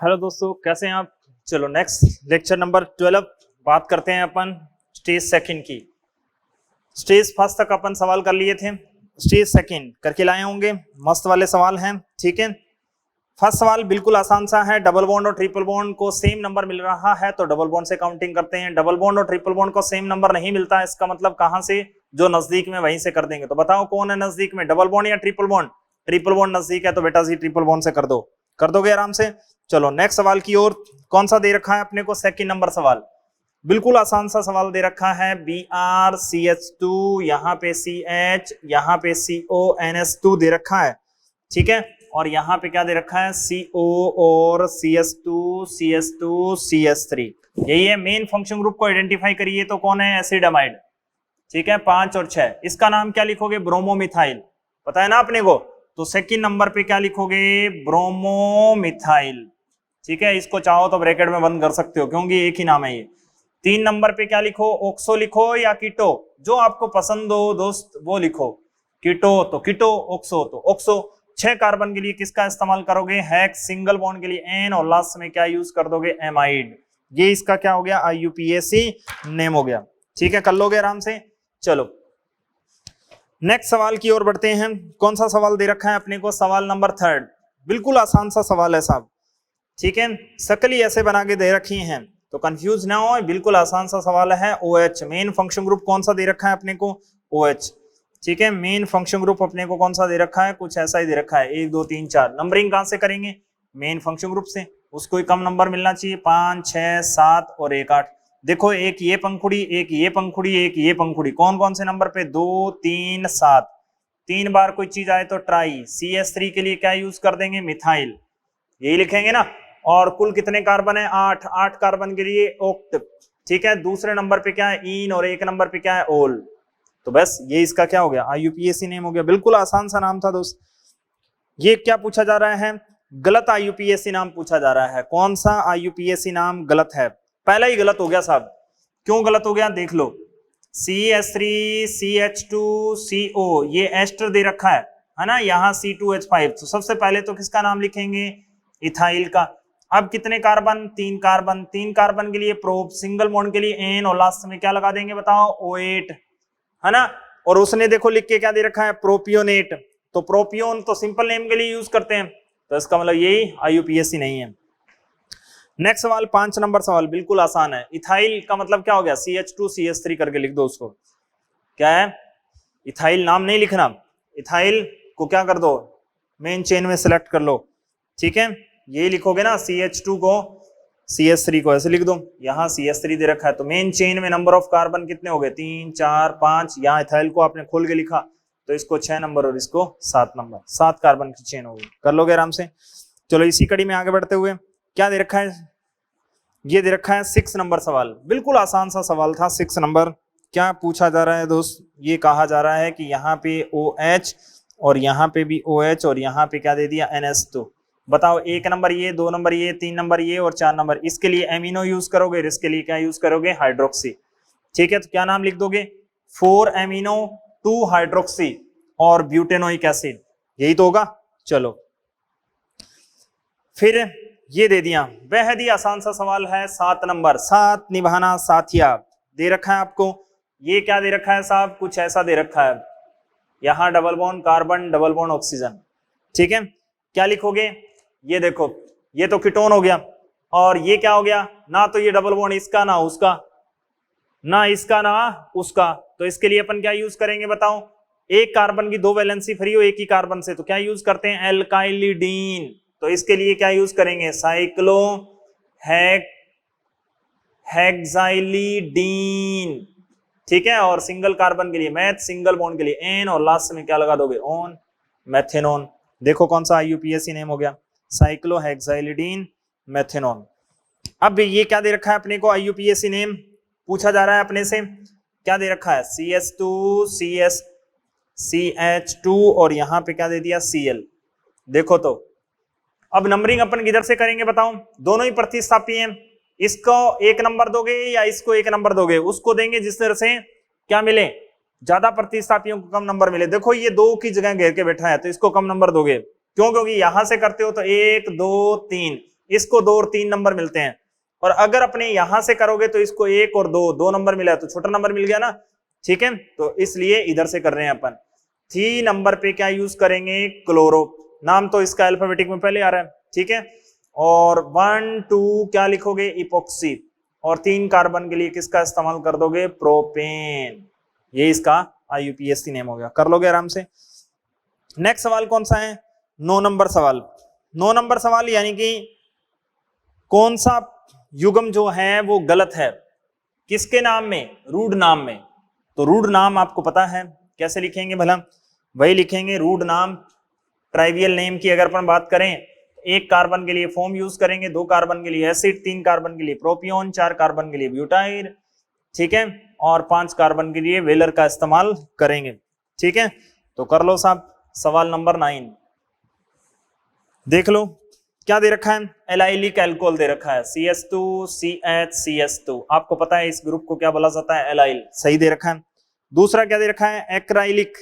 Hello दोस्तों, कैसे हैं आप। चलो नेक्स्ट लेक्चर नंबर 12 बात करते हैं अपन स्टेज सेकंड की। स्टेज फर्स्ट तक अपन सवाल कर लिए थे, स्टेज सेकंड करके लाए होंगे। मस्त वाले सवाल हैं, ठीक है। फर्स्ट सवाल बिल्कुल आसान सा है। डबल बॉन्ड और ट्रिपल बॉन्ड को सेम नंबर मिल रहा है तो डबल बॉन्ड से काउंटिंग करते हैं। डबल बॉन्ड और ट्रिपल बॉन्ड को सेम नंबर नहीं मिलता है, इसका मतलब कहां से, जो नजदीक में वहीं से कर देंगे। तो बताओ कौन है नजदीक में, डबल बॉन्ड या ट्रिपल बॉन्ड। ट्रिपल बॉन्ड नजदीक है तो बेटा जी ट्रिपल बॉन्ड से कर दो, कर दोगे आराम से। चलो नेक्स्ट सवाल की ओर। कौन सा दे रखा है अपने को, सेकंड नंबर सवाल। बिल्कुल आसान सा सवाल दे रखा है। BrCH2, यहाँ पे CH, यहाँ पे CONS2 दे रखा है, ठीक है। और यहाँ पे क्या दे रखा है, CO और CS2, CS2, CS3। यही है। मेन फंक्शन ग्रुप को आइडेंटिफाई करिए तो कौन है, एसिड अमाइड, ठीक है। 5 और 6। इसका नाम क्या लिखोगे, ब्रोमोमिथाइल, पता है ना अपने को। तो सेकंड नंबर पे क्या लिखोगे, ब्रोमोमिथाइल, ठीक है। इसको चाहो तो ब्रैकेट में बंद कर सकते हो क्योंकि एक ही नाम है ये। 3 नंबर पे क्या लिखो, ऑक्सो लिखो या कीटो, जो आपको पसंद हो दोस्त वो लिखो। कीटो तो कीटो, ऑक्सो तो ऑक्सो। 6 कार्बन के लिए किसका इस्तेमाल करोगे, हेक्स। सिंगल बॉन्ड के लिए एन, और लास्ट में क्या यूज कर दोगे, एमाइड। ये इसका क्या हो गया, IUPAC नेम हो गया, ठीक है। कर लोगे आराम से। चलो नेक्स्ट सवाल की ओर बढ़ते हैं। कौन सा सवाल दे रखा है अपने को, सवाल नंबर 3। बिल्कुल आसान सा सवाल है साहब, ठीक है। शक्ल ही ऐसे बना के दे रखी हैं तो कंफ्यूज ना हो, बिल्कुल आसान सा सवाल है। OH मेन फंक्शन ग्रुप कौन सा दे रखा है अपने को, OH, ठीक है। मेन फंक्शन ग्रुप अपने को कौन सा दे रखा है, कुछ ऐसा ही दे रखा है। 1 2 3 4। नंबरिंग कहां से करेंगे, मेन फंक्शन ग्रुप से। उसको ही कम नंबर मिलना चाहिए, 5 6 7 और 1 8। देखो एक ये पंखुड़ी, एक ये पंखुड़ी, एक ये पंखुड़ी, कौन कौन से नंबर पे, 2 3 7। 3 बार कोई चीज आए तो ट्राई। CS3 के लिए क्या यूज कर देंगे, मिथाइल, यही लिखेंगे ना। और कुल कितने कार्बन है, 8। 8 कार्बन के लिए ओक्ट, ठीक है। दूसरे नंबर पे क्या है, इन, और 1 नंबर पे क्या है, ओल। तो बस ये इसका क्या हो गया, IUPAC नेम हो गया। बिल्कुल आसान सा नाम था दोस्त। ये क्या पूछा जा रहा है, गलत IUPAC नाम पूछा जा रहा है। कौन सा IUPAC नाम गलत है, पहला ही गलत हो गया साहब। क्यों गलत हो गया, देख लो। CH3 CH2 CO, ये एस्टर दे रखा है ना। यहाँ C2H5, तो सबसे पहले तो किसका नाम लिखेंगे, इथाइल का। अब कितने कार्बन, 3 कार्बन। 3 कार्बन के लिए प्रोप, सिंगल बॉन्ड के लिए एन, और लास्ट में क्या लगा देंगे बताओ, O8, है ना। और उसने देखो लिख के क्या दे रखा है, प्रोपियोनेट। तो प्रोपियोन तो सिंपल नेम के लिए यूज करते हैं, तो इसका मतलब यही IUPAC नहीं है। नेक्स्ट सवाल 5 नंबर सवाल बिल्कुल आसान है। इथाइल का मतलब क्या हो गया, CH2 CH3 करके लिख दो उसको। क्या है, इथाइल नाम नहीं लिखना, इथाइल को क्या कर दो, मेन चेन में सिलेक्ट कर लो, ठीक है। ये लिखोगे ना, CH2 को CH3 को ऐसे लिख दो। यहाँ CH3 दे रखा है तो मेन चेन में नंबर ऑफ कार्बन कितने हो गए, 3 4 5। यहाँ इथाइल को आपने खोल के लिखा तो इसको 6 नंबर और इसको 7 नंबर, 7 कार्बन की चेन होगी। कर लोगे आराम से। चलो इसी कड़ी में आगे बढ़ते हुए क्या दे रखा है, ये दे रखा है 6 नंबर सवाल। बिल्कुल आसान सा सवाल था। 6 नंबर क्या पूछा जा रहा है दोस्त, ये कहा जा रहा है कि यहाँ पे OH और यहाँ पे भी OH और यहाँ पे क्या दे दिया, NS। तो बताओ 1 नंबर ये, 2 नंबर ये, 3 नंबर ये और 4 नंबर। इसके लिए एमिनो यूज करोगे, इसके लिए क्या यूज करोगे, हाइड्रोक्सी, ठीक है। तो क्या नाम लिख दोगे, 4 एमिनो 2 हाइड्रोक्सी और ब्यूटेनोइक एसिड, यही तो होगा। चलो फिर ये दे दिया, बेहद ही आसान सा सवाल है। 7 नंबर, साथ निभाना साथिया दे रखा है आपको। ये क्या दे रखा है साहब, कुछ ऐसा दे रखा है। यहाँ double bond carbon, double bond oxygen, ठीक है। क्या लिखोगे, ये देखो, ये तो कीटोन हो गया, और ये क्या हो गया, ना तो ये डबल बॉन्ड इसका ना उसका, ना इसका ना उसका। तो इसके लिए अपन क्या यूज करेंगे बताओ, एक कार्बन की 2 वैलेंसी फ्री हो एक ही कार्बन से, तो क्या यूज करते हैं, एल्काइलिडीन। तो इसके लिए क्या यूज करेंगे, साइक्लो हेक्साइलिडीन, ठीक है। और सिंगल कार्बन के लिए मैथ, सिंगल बॉन्ड के लिए एन, और लास्ट में क्या लगा दोगे, ऑन, मेथेनॉन। देखो कौन सा IUPAC नेम हो गया, साइक्लो हेक्साइलिडीन मेथेनॉन। अब ये क्या दे रखा है अपने को, IUPAC नेम पूछा जा रहा है अपने से। क्या दे रखा है, CS2 CH2 और यहाँ पे क्या दे दिया, Cl। देखो तो अब नंबरिंग अपन किधर से करेंगे बताओ, दोनों ही प्रतिस्थापी हैं। इसको 1 नंबर दोगे या इसको 1 नंबर दोगे, उसको देंगे जिस तरह से क्या मिले, ज्यादा प्रतिस्थापियों को कम नंबर मिले। देखो ये 2 की जगह घेर के बैठा है तो इसको कम नंबर दोगे, क्यों, क्योंकि यहां से करते हो तो 1 2 3, इसको 2 और 3 नंबर मिलते हैं, और अगर अपने यहां से करोगे तो इसको 1 और 2 नंबर मिला तो छोटा नंबर मिल गया ना, ठीक है। तो इसलिए इधर से कर रहे हैं अपन। 3 नंबर पे क्या यूज करेंगे, क्लोरो, नाम तो इसका अल्फाबेटिक में पहले आ रहा है, ठीक है। और 1 2 क्या लिखोगे, इपोक्सी, और 3 कार्बन के लिए किसका इस्तेमाल कर दोगे, प्रोपेन। ये इसका IUPAC नेम हो गया, कर लोगे आराम से। नेक्स्ट सवाल कौन सा है, 9 नंबर सवाल। 9 नंबर सवाल यानी कि कौन सा युग्म जो है वो गलत है, किसके नाम में, रूड नाम में। तो रूड नाम आपको पता है कैसे लिखेंगे भला, वही लिखेंगे रूड नाम। ट्राइवियल नेम की अगर अपन बात करें, 1 कार्बन के लिए फोम यूज करेंगे, 2 कार्बन के लिए एसिड, 3 कार्बन के लिए प्रोपियोन, 4 कार्बन के लिए ब्यूटाइल, ठीक है, और 5 कार्बन के लिए वेलर का इस्तेमाल करेंगे, ठीक है। तो कर लो साहब सवाल नंबर 9। देख लो क्या दे रखा है, एलाइलिक अल्कोहल दे रखा है, CH2CH आपको पता है इस ग्रुप को क्या बोला जाता है, एलाइल, सही दे रखा है। दूसरा क्या दे रखा है, एक्राइलिक।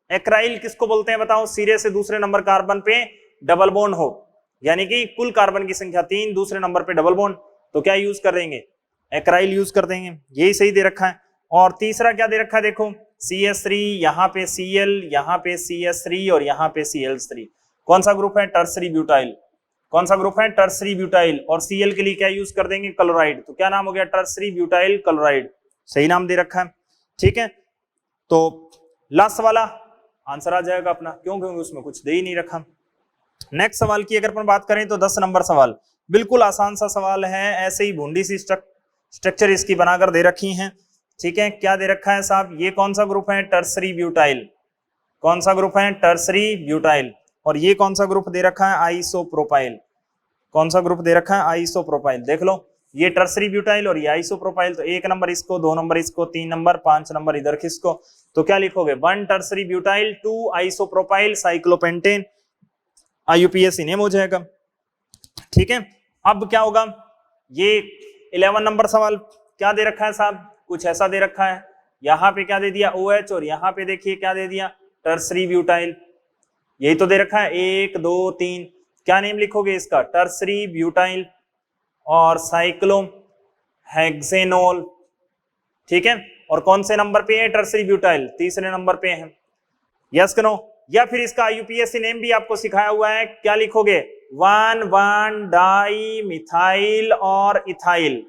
एक्राइल किसको बोलते हैं बताओ, सिरे से दूसरे नंबर कार्बन पे डबल बॉन्ड हो, यानी कि कुल कार्बन की संख्या 3, दूसरे नंबर पे डबल बॉन्ड, तो क्या यूज कर देंगे, एक्राइल यूज कर देंगे, यही सही दे रखा है। और तीसरा क्या दे रखा है, देखो CH3, यहाँ पे Cl, यहाँ पे CH3 और यहाँ पे Cl3, कौन सा ग्रुप है, टर्सरी ब्यूटाइल। कौन सा ग्रुप है, टर्सरी ब्यूटाइल। और Cl के लिए क्या यूज कर देंगे, क्लोराइड, तो क्या नाम हो गया, टर्सरी ब्यूटाइल क्लोराइड, सही नाम दे रखा है, ठीक है। तो लास्ट वाला आंसर आ जाएगा अपना, क्यों, क्योंकि उसमें कुछ दे ही नहीं रखा। नेक्स्ट सवाल की अगर अपन बात करें तो 10 नंबर सवाल, बिल्कुल आसान सा सवाल है, ऐसे ही भूंडी सी स्ट्रक्चर इसकी बनाकर दे रखी है, ठीक है। क्या दे रखा है साहब, ये कौन सा ग्रुप है, टर्सरी ब्यूटाइल। कौन सा ग्रुप है, टर्सरी ब्यूटाइल। और ये कौन सा ग्रुप दे रखा है, आइसोप्रोपाइल। कौन सा ग्रुप दे रखा है, आइसोप्रोपाइल। देख लो ये टर्सरी ब्यूटाइल और ये आइसोप्रोपाइल, तो 1 नंबर इसको, 2 नंबर इसको, 3 नंबर, 5 नंबर इधर किसको, तो क्या लिखोगे, 1 tertiary butyl, 2 isopropyl cyclopentane, IUPAC name हो जाएगा, ठीक है। अब क्या होगा, ये 11 नंबर सवाल क्या दे रखा है साहब, कुछ ऐसा दे रखा है, यहाँ पे क्या दे दिया, OH, और यहाँ पे देखिए क्या दे दिया, टर्सरी ब्यूटाइल, यही तो दे रखा है, 1 2 3, क्या नेम लिखोगे इसका, टर्सरी ब्यूटाइल और साइक्लो हेक्सेनोल, ठीक है। और कौन से नंबर पे है, टर्सरी ब्यूटाइल, तीसरे नंबर पे है, यस करो। या फिर इसका IUPAC नेम भी आपको सिखाया हुआ है, क्या लिखोगे, 1,1 डाई मिथाइल और ethyl,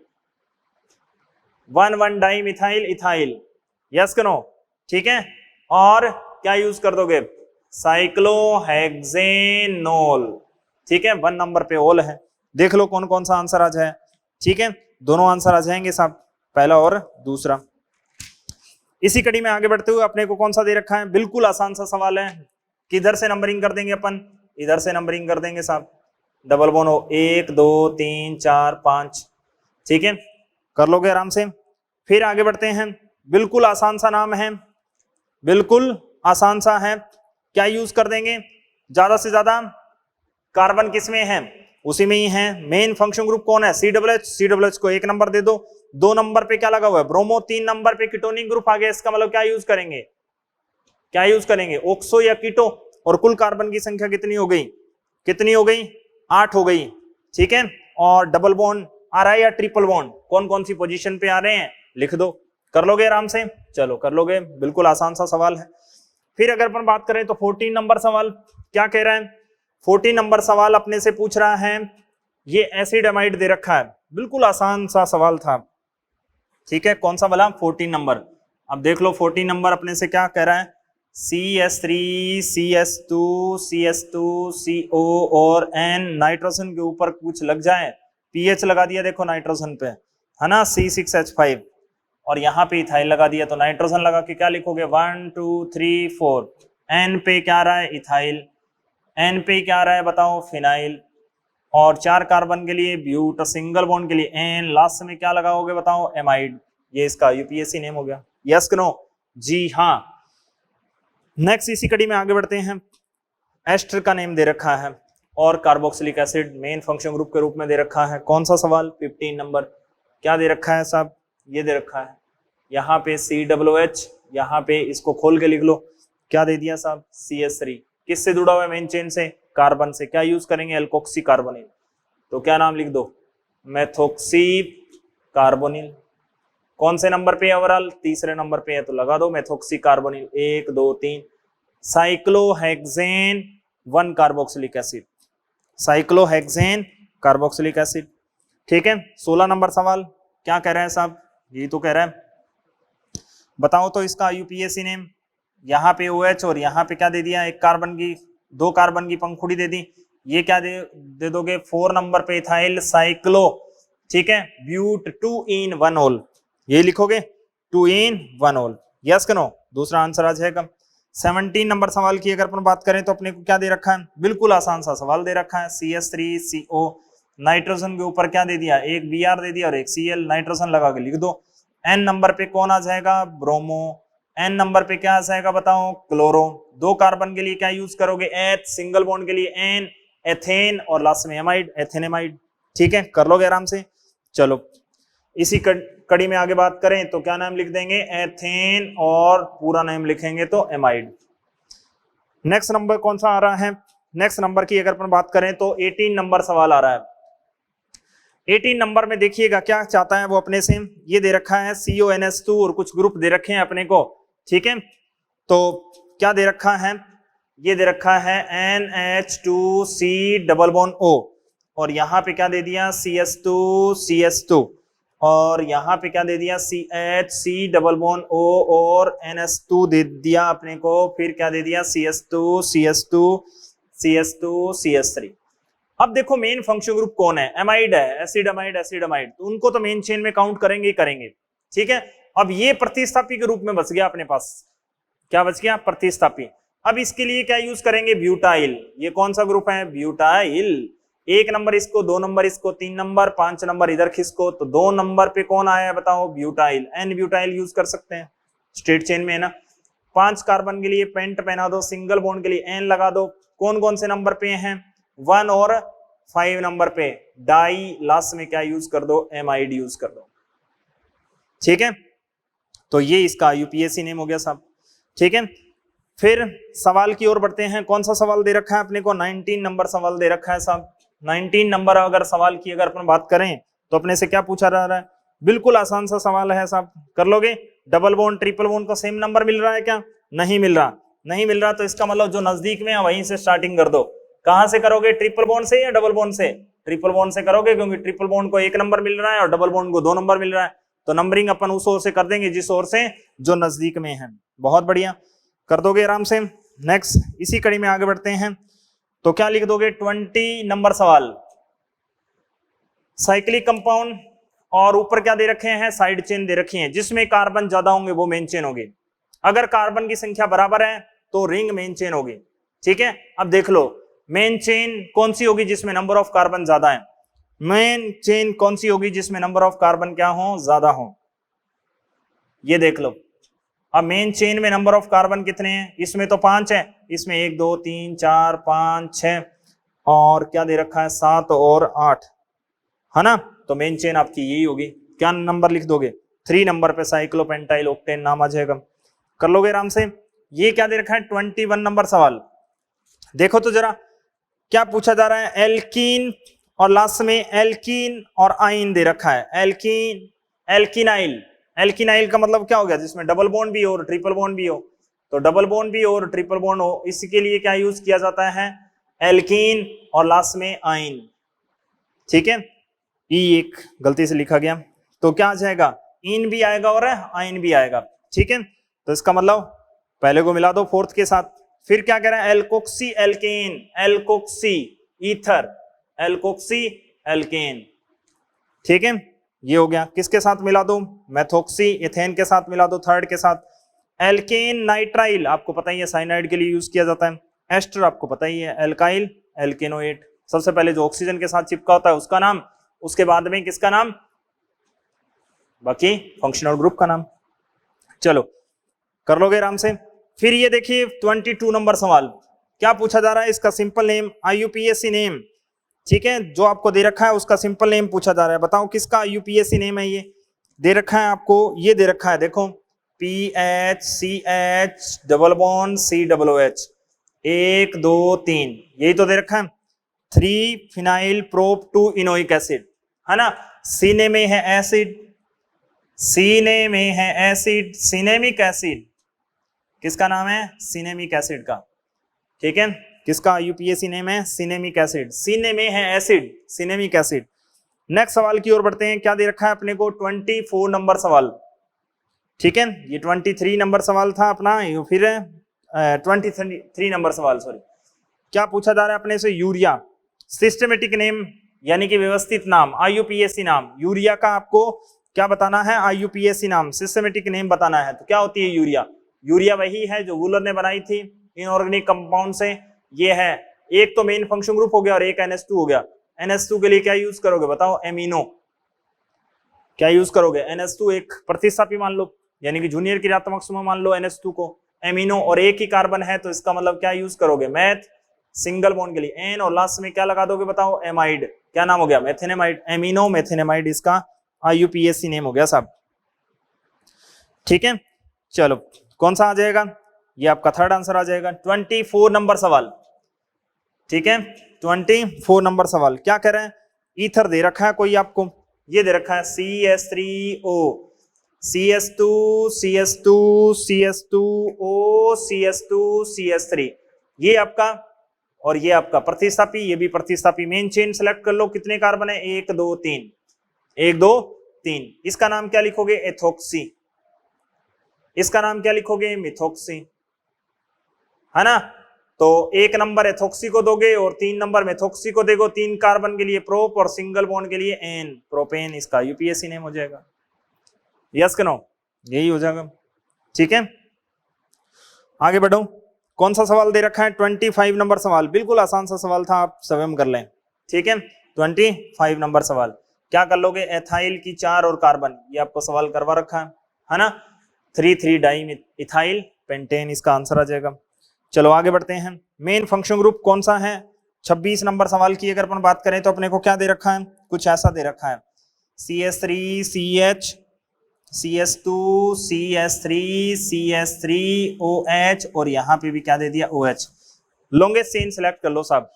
1,1 di methyl ethyl, yes करो, ठीक है। और क्या यूज कर दोगे, साइक्लोहेक्सेनोल, ठीक है, 1 नंबर पे ओल है। देख लो कौन कौन सा आंसर आ जाए, ठीक है, दोनों आंसर आ जाएंगे साहब, पहला और दूसरा। इसी कड़ी में आगे बढ़ते हुए अपने को कौन सा दे रखा है, बिल्कुल आसान सा सवाल है, किधर से नंबरिंग कर देंगे अपन, इधर से नंबरिंग कर देंगे साहब, डबल बॉन्ड हो, 1 2 3 4 5, ठीक है, कर लोगे आराम से। फिर आगे बढ़ते हैं, बिल्कुल आसान सा नाम है, बिल्कुल आसान सा है, क्या यूज कर देंगे, ज्यादा से ज्यादा कार्बन किसमें है, उसी में ही है। मेन फंक्शन ग्रुप कौन है, COOH, COOH को 1 नंबर दे दो। 2 नंबर पे क्या लगा हुआ है, ब्रोमो। 3 नंबर पे कीटोनिक ग्रुप आ गया, इसका मतलब क्या यूज करेंगे, क्या यूज करेंगे, ऑक्सो या कीटो। और कुल कार्बन की संख्या कितनी हो गई, कितनी हो गई, 8 हो गई, ठीक है। और डबल बॉन्ड आ रहा है या ट्रिपल बॉन्ड, कौन कौन सी पोजीशन पे आ रहे हैं, लिख दो, कर लोगे आराम से, चलो कर लोगे, बिल्कुल आसान सा सवाल है। फिर अगर अपन बात करें तो 14 नंबर सवाल क्या कह रहा है, 14 नंबर सवाल अपने से पूछ रहा है, ये एसिड एमाइड दे रखा है, बिल्कुल आसान सा सवाल था, ठीक है। कौन सा वाला, 14 नंबर। अब देख लो 14 नंबर अपने से क्या कह रहा है, CH3 CH2 CH2 CO और N, नाइट्रोजन के ऊपर कुछ लग जाए, pH लगा दिया देखो नाइट्रोजन पे, है ना, C6H5, और यहाँ पे इथाइल लगा दिया, तो नाइट्रोजन लगा के क्या लिखोगे, 1 2 3 4, N पे क्या आ रहा है, इथाइल, N पे क्या आ रहा है बताओ, फिनाइल, और 4 कार्बन के लिए ब्यूट, सिंगल बॉन्ड के लिए N, लास्ट में क्या लगाओगे बताओ, एमाइड, ये इसका IUPAC नेम हो गया, यस नो, जी हाँ। नेक्स्ट इसी कड़ी में आगे बढ़ते हैं, एस्टर का नेम दे रखा है और carboxylic acid main function group के रूप में दे रखा है। कौन सा सवाल, 15 नंबर, क्या दे रखा है साहब, ये दे रखा है, यहाँ पे COOH, यहाँ पे इसको खोल के लिख लो, क्या दे दिया साहब, CH3, किससे जुड़ा हुआ है, मेन चेन से, कार्बन से, क्या यूज करेंगे, एल्कोक्सी कार्बोनेट, तो क्या नाम लिख दो, मेथोक्सी कार्बोनिल। कौन से नंबर पे है ओवरऑल, तीसरे नंबर पे है, तो लगा दो methoxy carbonyl. 1 2 3 cyclohexane 1 carboxylic acid, cyclohexane carboxylic acid. ठीक है, 16 नंबर सवाल क्या कह रहा है साहब, ये तो कह रहा है बताओ तो इसका यूपीएससी नेम। यहाँ पे OH और यहाँ पे क्या दे दिया, एक कार्बन की, 2 कार्बन की पंखुड़ी दे दी। ये क्या दे दोगे, 4 नंबर पे इथाइल साइक्लो, ठीक है, ब्यूट 2 in 1 ol, ये लिखोगे 2 in 1 ol, यस कि नो, दूसरा आंसर आ जाएगा। 17 नंबर सवाल की अगर अपन बात करें तो अपने को क्या दे रखा है, बिल्कुल आसान सा सवाल दे रखा है, CH3CO, नाइट्रोजन के ऊपर क्या दे दिया, एक Br दे दिया और एक Cl, नाइट्रोजन लगा के लिख दो। N नंबर पे कौन आ जाएगा, ब्रोमो। N नंबर पे क्या आ जाएगा बताओ, क्लोरो। 2 कार्बन के लिए क्या यूज करोगे, H, सिंगल बॉन्ड के लिए N, एथेन, और लास्ट में एमाइड, एथेनेमाइड। ठीक है, कर लोगे आराम से। चलो इसी कड़ी में आगे बात करें तो क्या नाम लिख देंगे, एथेन, और पूरा नाम लिखेंगे तो एमाइड। नेक्स्ट नंबर कौन सा आ रहा है, नेक्स्ट नंबर की अगर अपन बात करें तो 18 नंबर सवाल आ रहा है। 18 नंबर में देखिएगा क्या चाहता है वो अपने से, ये दे रखा है CONS2 और कुछ ग्रुप दे रखे हैं अपने को। ठीक है, तो क्या दे रखा है, ये दे रखा है NH2C डबल बॉन्ड O, और यहाँ पे क्या दे दिया, CH2 और यहाँ पे क्या दे दिया, CH, C double bond O और NH2 दे दिया अपने को, फिर क्या दे दिया, CH3। अब देखो मेन फंक्शन ग्रुप कौन है, एमाइड है, एसिड अमाइड, तो उनको तो मेन चेन में काउंट करेंगे ही करेंगे। ठीक है, अब ये प्रतिस्थापी के रूप में बच गया अपने पास, क्या बच गया, प्रतिस्थापी। अब इसके लिए क्या यूज करेंगे, ब्यूटाइल। ये कौन सा ग्रुप है, ब्यूटाइल। 1 नंबर इसको, 2 नंबर इसको, 3 नंबर, 5 नंबर इधर खिसको, तो 2 नंबर पे कौन आया बताओ, ब्यूटाइल। N ब्यूटाइल यूज कर सकते हैं, स्ट्रेट चेन में है ना। 5 कार्बन के लिए पेंट पहना दो, सिंगल बॉन्ड के लिए N लगा दो। कौन कौन से नंबर पे हैं, 1 और 5 नंबर पे डाई, लास्ट में क्या यूज कर दो, एमाइड यूज कर दो। ठीक है, तो ये इसका यूपीएससी नेम हो गया साहब। ठीक है, फिर सवाल की ओर बढ़ते हैं। कौन सा सवाल दे रखा है अपने को, 19 नंबर सवाल दे रखा है साहब। 19 नंबर अगर सवाल की अगर अपन बात करें तो अपने से क्या पूछा जा रहा है, बिल्कुल आसान सा सवाल है साहब, कर लोगे। डबल बॉन्ड ट्रिपल बॉन्ड को सेम नंबर मिल रहा है क्या, नहीं मिल रहा, नहीं मिल रहा, तो इसका मतलब जो नजदीक में है वहीं से स्टार्टिंग कर दो। कहां से करोगे, ट्रिपल बॉन्ड से या डबल बॉन्ड से, ट्रिपल बॉन्ड से करोगे, क्योंकि ट्रिपल बॉन्ड को 1 नंबर मिल रहा है और डबल बॉन्ड को 2 नंबर मिल रहा है, तो नंबरिंग अपन उस ओर से कर देंगे जिस ओर से जो नजदीक में है। बहुत बढ़िया, कर दोगे आराम से। नेक्स्ट इसी कड़ी में आगे बढ़ते हैं, तो क्या लिख दोगे, 20 नंबर सवाल, साइक्लिक कंपाउंड, और ऊपर क्या दे रखे हैं, साइड चेन दे रखी है, जिसमें कार्बन ज्यादा होंगे वो मेन चेन होगी। अगर कार्बन की संख्या बराबर है तो रिंग मेन चेन होगी। ठीक है, अब देख लो मेन चेन कौन सी होगी जिसमें नंबर ऑफ कार्बन ज्यादा है, मेन चेन कौन सी होगी जिसमें नंबर ऑफ कार्बन क्या हो, ज्यादा हो, ये देख लो। अब मेन चेन में नंबर ऑफ कार्बन कितने हैं, इसमें तो 5 है, इसमें 1 2 3 4 5 6 और क्या दे रखा है, 7 और 8, है ना, तो मेन चेन आपकी यही होगी। क्या नंबर लिख दोगे, 3 नंबर पे साइक्लोपेंटाइल ऑक्टेन नाम आ जाएगा, कर लोगे आराम से। ये क्या दे रखा है, 21 नंबर सवाल, देखो तो जरा क्या पूछा जा रहा है, एल्कीन और लास्ट में एल्कीन और आइन दे रखा है, एल्कीन, एल्कीनाइल। एल्कीनाइल का मतलब क्या हो गया, जिसमें डबल बॉन्ड भी हो और ट्रिपल बॉन्ड भी हो, तो डबल बॉन्ड भी हो और ट्रिपल बॉन्ड हो, इसके लिए क्या यूज किया जाता है, एल्कीन और लास्ट में आइन। ठीक है, ई एक गलती से लिखा गया, तो क्या आ जाएगा, इन भी आएगा और आइन भी आएगा। ठीक है, तो इसका मतलब पहले को मिला दो 4th के साथ। फिर क्या कह रहा है, alkoxy alkane, alkoxy ether, alkoxy alkane. ठीक है, ये हो गया, किसके साथ मिला दो, मेथोक्सी एथेन के साथ मिला दो 3rd के साथ। एल्केन नाइट्राइल आपको पता ही है, साइनाइड के लिए यूज किया जाता है। एस्टर आपको पता ही है, एल्काइल एल्केनोएट, सबसे पहले जो ऑक्सीजन के साथ चिपका होता है उसका नाम, उसके बाद में किसका नाम, बाकी फंक्शनल ग्रुप का नाम। चलो कर लोगे आराम से। फिर ये देखिए 22 नंबर सवाल, क्या पूछा जा रहा है, इसका सिंपल नेम, IUPAC नेम। ठीक है, जो आपको दे रखा है उसका सिंपल नेम पूछा जा रहा है, बताओ किसका IUPAC नेम है। ये दे रखा है आपको, ये दे रखा है देखो, PHCH डबल बॉन्ड COOH 1 2 3, यही तो दे रखा है। 3 फिनाइल प्रोप 2 इनोइक एसिड, है ना। सीने में है एसिड, सीने में है एसिड, सिनेमिक एसिड, किसका नाम है, सिनेमिक एसिड का, ठीक है, किसका, यूपीएससी नेम है सिनेमिक एसिड, सीने में है एसिड, सिनेमिक एसिड। नेक्स्ट सवाल की ओर बढ़ते हैं, क्या दे रखा है अपने को, 24 नंबर सवाल, ठीक है, ये 23 नंबर सवाल था अपना, ये फिर 23 नंबर सवाल, सॉरी। क्या पूछा जा रहा है अपने से, यूरिया सिस्टमेटिक नेम यानी कि व्यवस्थित नाम, आईयूपीएससी नाम, यूरिया का आपको क्या बताना है, आईयूपीएससी नाम, सिस्टमेटिक नेम बताना है। तो क्या होती है यूरिया, यूरिया वही है जो वूलर ने बनाई थी इनऑर्गेनिक कंपाउंड से, ये है, एक तो मेन फंक्शन ग्रुप हो गया और एक NH2 हो गया। NH2 के लिए क्या यूज करोगे बताओ, एमिनो, क्या यूज करोगे, NH2 एक प्रतिस्थापी मान लो, यानी कि जूनियर क्रियात्मक समूह मान लो NH2 को, एमिनो और एक ही कार्बन है तो इसका मतलब क्या यूज करोगे, मैथ, सिंगल बॉन्ड के लिए एन और लास्ट में क्या लगा दोगे बताओ, एमाइड, क्या नाम हो गया, मेथेनेमाइड, एमिनो मेथेनेमाइड इसका आईयूपीएससी नेम हो गया साहब, ठीक है। चलो कौन सा आ जाएगा, ये आपका थर्ड आंसर आ जाएगा। 24 नंबर सवाल, ठीक है, 24 नंबर सवाल क्या कह रहे हैं, ईथर दे रखा है कोई आपको, ये दे रखा है CS3O, CS2 CS2 CS2O CS2 CS3, ये आपका और ये आपका प्रतिस्थापी, ये भी प्रतिस्थापी, मेन चेन सेलेक्ट कर लो, कितने कार्बन है, 1 2 3, 1 2 3, इसका नाम क्या लिखोगे, एथोक्सी, इसका नाम क्या लिखोगे, मिथोक्सी, है ना। तो 1 नंबर एथोक्सी को दोगे और 3 नंबर मेथोक्सी को देगो, 3 कार्बन के लिए प्रोप और सिंगल बॉन्ड के लिए एन, प्रोपेन, इसका यूपीएससी नेम हो जाएगा, यस के नो, यही हो जाएगा, ठीक है। आगे बढ़ो, कौन सा सवाल दे रखा है, 25 नंबर सवाल, बिल्कुल आसान सा सवाल था, आप स्वयं कर लें, ठीक है। 25 नंबर सवाल क्या कर लोगे, एथाइल की 4 और कार्बन, ये आपको सवाल करवा रखा है ना, 3,3 डाई इथाइल पेंटेन, इसका आंसर आ जाएगा। चलो आगे बढ़ते हैं, मेन फंक्शन ग्रुप कौन सा है, 26 नंबर सवाल की अगर अपन बात करें तो अपने को क्या दे रखा है, कुछ ऐसा दे रखा है, CS3 CH CS2 CS3 CS3 OH और यहाँ पे भी क्या दे दिया, OH। लॉन्गेस्ट चेन सिलेक्ट कर लो साहब,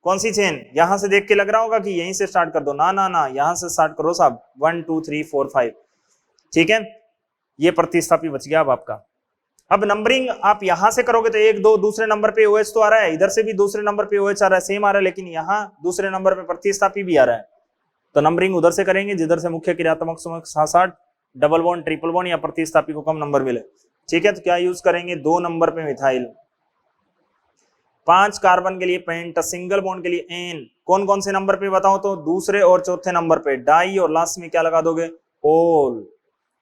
कौन सी चेन, यहां से देख के लग रहा होगा कि यहीं से स्टार्ट कर दो, ना ना ना, यहां से स्टार्ट करो साहब, 1 2 3 4 5, ठीक है, ये प्रतिस्थापी बच गया अब आपका। अब नंबरिंग आप यहां से करोगे तो 1 2 दूसरे नंबर पे OH तो आ रहा है, इधर से भी दूसरे नंबर पे OH आ रहा है, सेम आ रहा है, लेकिन यहाँ दूसरे नंबर पे प्रतिस्थापी भी आ रहा है, तो नंबरिंग उधर से करेंगे जिधर से मुख्य क्रियात्मक समूह के साथ साथ डबल बॉन्ड, ट्रिपल बॉन्ड या प्रतिस्थापी को कम नंबर मिले, ठीक है। तो क्या यूज करेंगे, 2 नंबर पे मिथाइल, 5 कार्बन के लिए पेंट, सिंगल बॉन्ड के लिए एन, कौन कौन से नंबर पे बताओ तो, दूसरे और चौथे नंबर पे डाई और लास्ट में क्या लगा दोगे, ओल,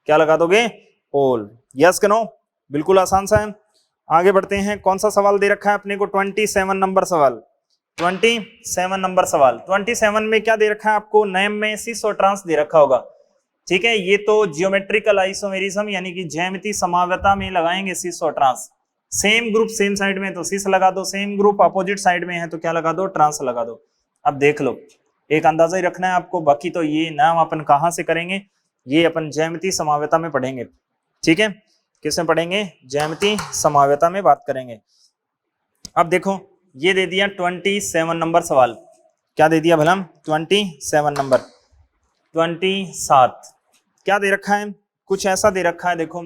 क्या लगा दोगे, ओल, यस के नो, बिल्कुल आसान सा है। आगे बढ़ते हैं, कौन सा सवाल दे रखा है अपने को, 27 नंबर सवाल, 27 नंबर सवाल, 27 में क्या दे रखा है आपको, नेम में सिस और ट्रांस दे रखा होगा, ठीक है। ये तो जियोमेट्रिकल आइसोमेरिज्म यानी कि ज्यामितीय समावता में लगाएंगे सिस और trans, same group same side में तो सिस लगा दो, सेम ग्रुप अपोजिट साइड में है तो क्या लगा दो, ट्रांस लगा दो। अब देख लो, एक अंदाजा ही रखना है आपको, बाकी तो ये नाम अपन कहाँ से करेंगे, ये अपन ज्यामितीय समावता में पढ़ेंगे, ठीक है, किसमें पढ़ेंगे, ज्यामितीय समावता में बात करेंगे। अब देखो ये दे दिया 27 नंबर सवाल, क्या दे दिया भला, 27 नंबर, 27 क्या दे रखा है, कुछ ऐसा दे रखा है, देखो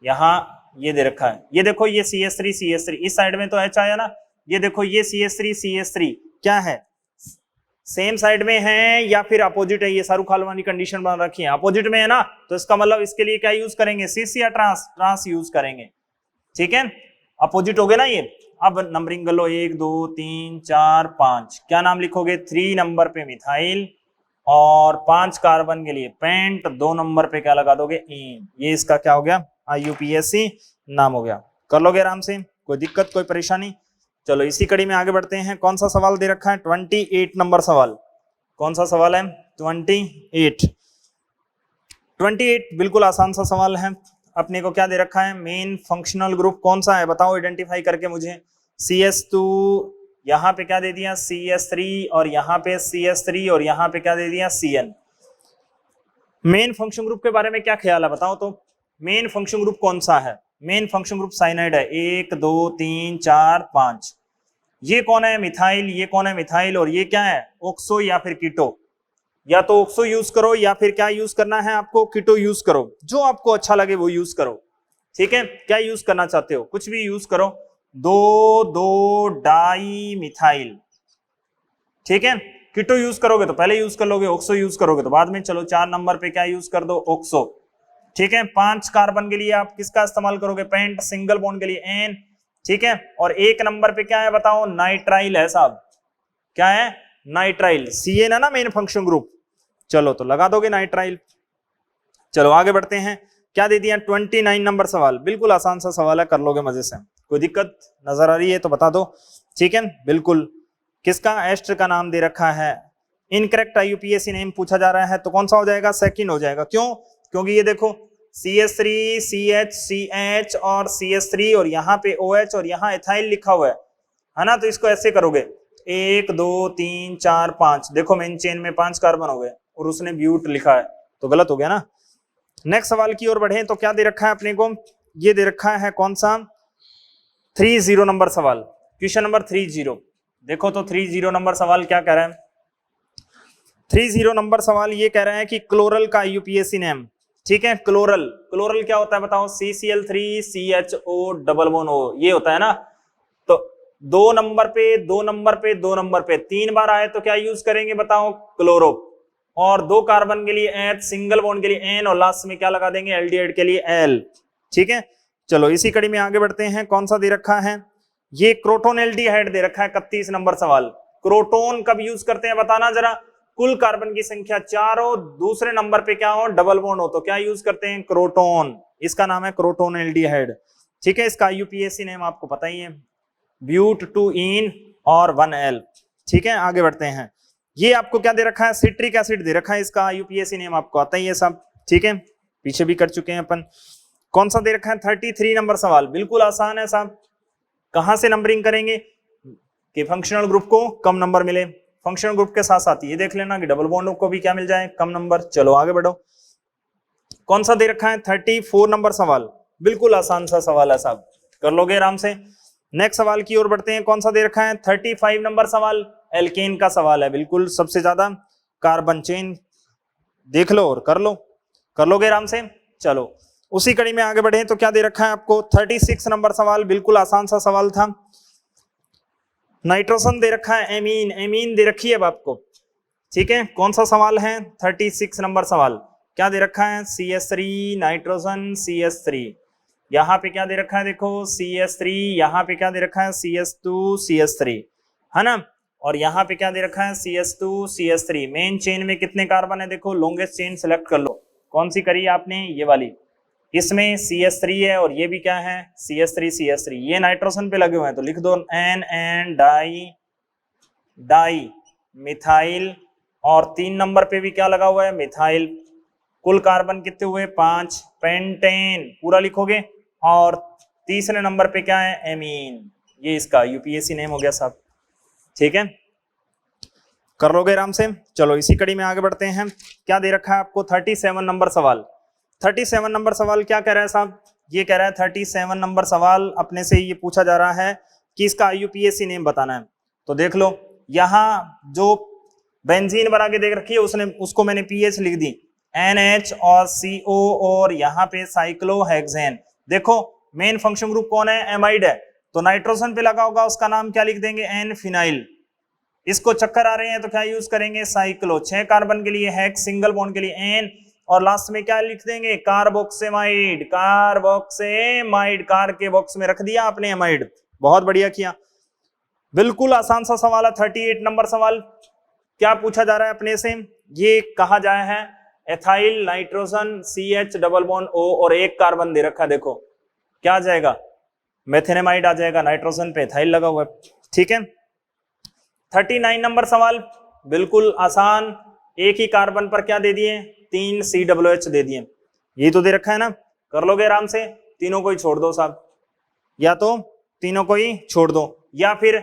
यहां ये दे रखा है, ये देखो ये CS3 इस साइड में तो H आया ना, ये देखो ये CS3 क्या है, सेम साइड में है या फिर अपोजिट है, ये शाहरुख खान वाली कंडीशन बना रखी है, अपोजिट में है ना, तो इसका मतलब इसके लिए क्या यूज करेंगे, सिस या ट्रांस, ट्रांस यूज करेंगे, ठीक है, अपोजिट हो गया ना ये। अब नंबरिंग कर लो, 1 2 3 4 5, क्या नाम लिखोगे, 3 नंबर पे मिथाइल और 5 कार्बन के लिए पेंट, 2 नंबर पे क्या लगा दोगे, इन, ये इसका क्या हो गया, आईयूपीएससी नाम हो गया, कर लोगे आराम से, कोई दिक्कत कोई परेशानी। चलो इसी कड़ी में आगे बढ़ते हैं, कौन सा सवाल दे रखा है, 28 नंबर सवाल, कौन सा सवाल है, 28 बिल्कुल आसान सा सवाल है, अपने को क्या दे रखा है, मेन फंक्शनल ग्रुप कौन सा है बताओ, आइडेंटिफाई करके मुझे, CS2, यहाँ पे क्या दे दिया, CS3 और यहाँ पे CS3 और यहाँ पे क्या दे दिया, CN। मेन फंक्शन ग्रुप के बारे में क्या ख्याल है बताओ तो, मेन फंक्शन ग्रुप कौन सा है, मेन फंक्शन ग्रुप साइनाइड है, 1 2 3 4 5, ये कौन है मिथाइल, ये कौन है मिथाइल, और ये क्या है ऑक्सो या फिर कीटो। या तो ऑक्सो यूज करो या फिर क्या यूज करना है आपको, कीटो यूज करो, जो आपको अच्छा लगे वो यूज करो। ठीक है, क्या यूज करना चाहते हो कुछ भी यूज करो। दो दो डाई मिथाइल, ठीक है। कीटो यूज करोगे तो पहले यूज कर लोगे, ऑक्सो यूज करोगे तो बाद में। चलो 4 नंबर पे क्या यूज कर दो, ऑक्सो। ठीक है, 5 कार्बन के लिए आप किसका इस्तेमाल करोगे, पेंट, सिंगल बॉन्ड के लिए एन। ठीक है, और 1 नंबर पे क्या है बताओ, नाइट्राइल है साहब। क्या है, नाइट्राइल, CN ना मेन फंक्शन ग्रुप। चलो तो लगा दोगे नाइट्राइल। चलो आगे बढ़ते हैं, क्या दे दिया 29 नंबर सवाल, बिल्कुल आसान सा सवाल है, कर लोगे मजे से। कोई दिक्कत नजर आ रही है तो बता दो। ठीक है, बिल्कुल। किसका, एस्टर का नाम दे रखा है। इनकरेक्ट IUPAC नेम पूछा जा रहा है तो कौन सा हो जाएगा, सेकंड हो जाएगा। क्यों, क्योंकि ये देखो CH3 CH CH और CH3 और यहाँ पे OH और यहाँ एथाइल लिखा हुआ है ना। तो इसको ऐसे करोगे 1 2 3 4 5, देखो मेन चेन में 5 कार्बन हो गए और उसने ब्यूट लिखा है तो गलत हो गया ना। नेक्स्ट सवाल की ओर बढ़े तो क्या दे रखा है अपने को, ये दे रखा है कौन सा 30 नंबर सवाल, क्वेश्चन नंबर 30। देखो तो 30 नंबर सवाल क्या कह रहा है, 30 नंबर सवाल ये कह रहा है कि क्लोरल का IUPAC नेम। ठीक है, क्लोरल, क्लोरल क्या होता है बताओ, CCl3 CHO double bond O, ये होता है ना। तो 2 नंबर पे 2 नंबर पे 2 नंबर पे 3 बार आए तो क्या यूज करेंगे बताओ, क्लोरो। और 2 कार्बन के लिए H, सिंगल बॉन्ड के लिए N और लास्ट में क्या लगा देंगे, एल्डिहाइड के लिए L। ठीक है, चलो इसी कड़ी में आगे बढ़ते हैं। कौन सा दे रखा है, ये क्रोटोन एल्डिहाइड दे रखा है 31 नंबर सवाल। क्रोटोन कब यूज करते हैं बताना जरा, कुल कार्बन की संख्या 4 हो, दूसरे नंबर पे क्या हो, डबल बॉन्ड हो, तो क्या यूज करते हैं, क्रोटोन। इसका नाम है क्रोटोन एल्डिहाइड। ठीक है, इसका IUPAC नेम आपको पता ही है, ब्यूट 2 इन और 1L। ठीक है, आगे बढ़ते हैं। ये आपको क्या दे रखा है, सिट्रिक एसिड दे रखा है, इसका IUPAC नेम आपको आता ही है सब। ठीक है, पीछे भी कर चुके हैं अपन। कौन सा दे रखा है 33 नंबर सवाल, बिल्कुल आसान है साहब। कहां से नंबरिंग करेंगे कि फंक्शनल ग्रुप को कम नंबर मिले, फंक्शनल ग्रुप के साथ साथ ये देख लेना कि डबल बॉन्ड को भी क्या मिल जाए, कम नंबर। चलो आगे बढ़ो, कौन सा दे रखा है 34 नंबर सवाल, बिल्कुल आसान सा सवाल है साहब, कर लोगे आराम से। नेक्स्ट सवाल की ओर बढ़ते हैं, कौन सा दे रखा है 35 नंबर सवाल, एल्केन का सवाल है, बिल्कुल सबसे ज्यादा कार्बन चेन देख लो और कर लो, कर लोगे आराम से। चलो उसी कड़ी में आगे बढ़े तो क्या दे रखा है आपको 36 नंबर सवाल, बिल्कुल आसान सा सवाल था। नाइट्रोजन दे रखा है, एमीन, एमीन दे रखी है अब आपको। ठीक है, कौन सा सवाल है 36 नंबर सवाल, क्या दे रखा है CH3 नाइट्रोजन CH3, यहाँ पे क्या दे रखा है देखो CH3, यहाँ पे क्या दे रखा है CH2 CH3, है ना। और यहाँ पे क्या दे रखा है CH2 CH3। मेन चेन में कितने कार्बन है देखो, लॉन्गेस्ट चेन सेलेक्ट कर लो, कौन सी करी आपने, ये वाली। इसमें CH3 है और ये भी क्या है CH3 CH3, ये नाइट्रोजन पे लगे हुए हैं तो लिख दो NN डाई डाई मिथाइल, और 3 नंबर पे भी क्या लगा हुआ है, मिथाइल। कुल कार्बन कितने हुए 5, पेंटेन पूरा लिखोगे। और तीसरे नंबर पे क्या है, एमीन, ये इसका IUPAC नेम हो गया साहब। ठीक है, कर लोगे आराम से। चलो इसी कड़ी में आगे बढ़ते हैं, क्या दे रखा है आपको 37 नंबर सवाल। 37 नंबर सवाल क्या कह रहा है साहब, ये कह रहा है 37 नंबर सवाल अपने से ये पूछा जा रहा है कि इसका IUPAC नेम बताना है। तो देख लो, यहाँ जो बेंजीन बना के देख रखी है उसने, उसको मैंने PH लिख दी, NH और CO और यहाँ पे साइक्लोहेक्सेन। देखो मेन फंक्शन ग्रुप कौन है, एमाइड है, तो नाइट्रोजन पे लगा होगा उसका नाम क्या लिख देंगे, N फिनाइल। इसको चक्कर आ रहे हैं तो क्या यूज करेंगे, साइक्लो। 6 कार्बन के लिए हेक्स, सिंगल बॉन्ड के लिए N, और लास्ट में क्या लिख देंगे, कार्बोक्सेमाइड, कार्बोक्सेमाइड, कार के बॉक्स में रख दिया आपने एमाइड। बहुत बढ़िया किया, बिल्कुल आसान सा सवाल है 38 नंबर सवाल। क्या पूछा जा रहा है अपने से, ये कहा जाए है ethyl nitrogen CH double bond O और 1 कार्बन दे रखा, देखो क्या आ जाएगा, मेथेनेमाइड आ जाएगा, नाइट्रोजन पे एथाइल लगा हुआ है। ठीक है, 39 नंबर सवाल, बिल्कुल आसान, एक ही कार्बन पर क्या दे दिए, 3 COOH दे दिए, ये तो दे रखा है ना, कर लोगे आराम से। तीनों को ही छोड़ दो साहब, या तो तीनों को ही छोड़ दो, या फिर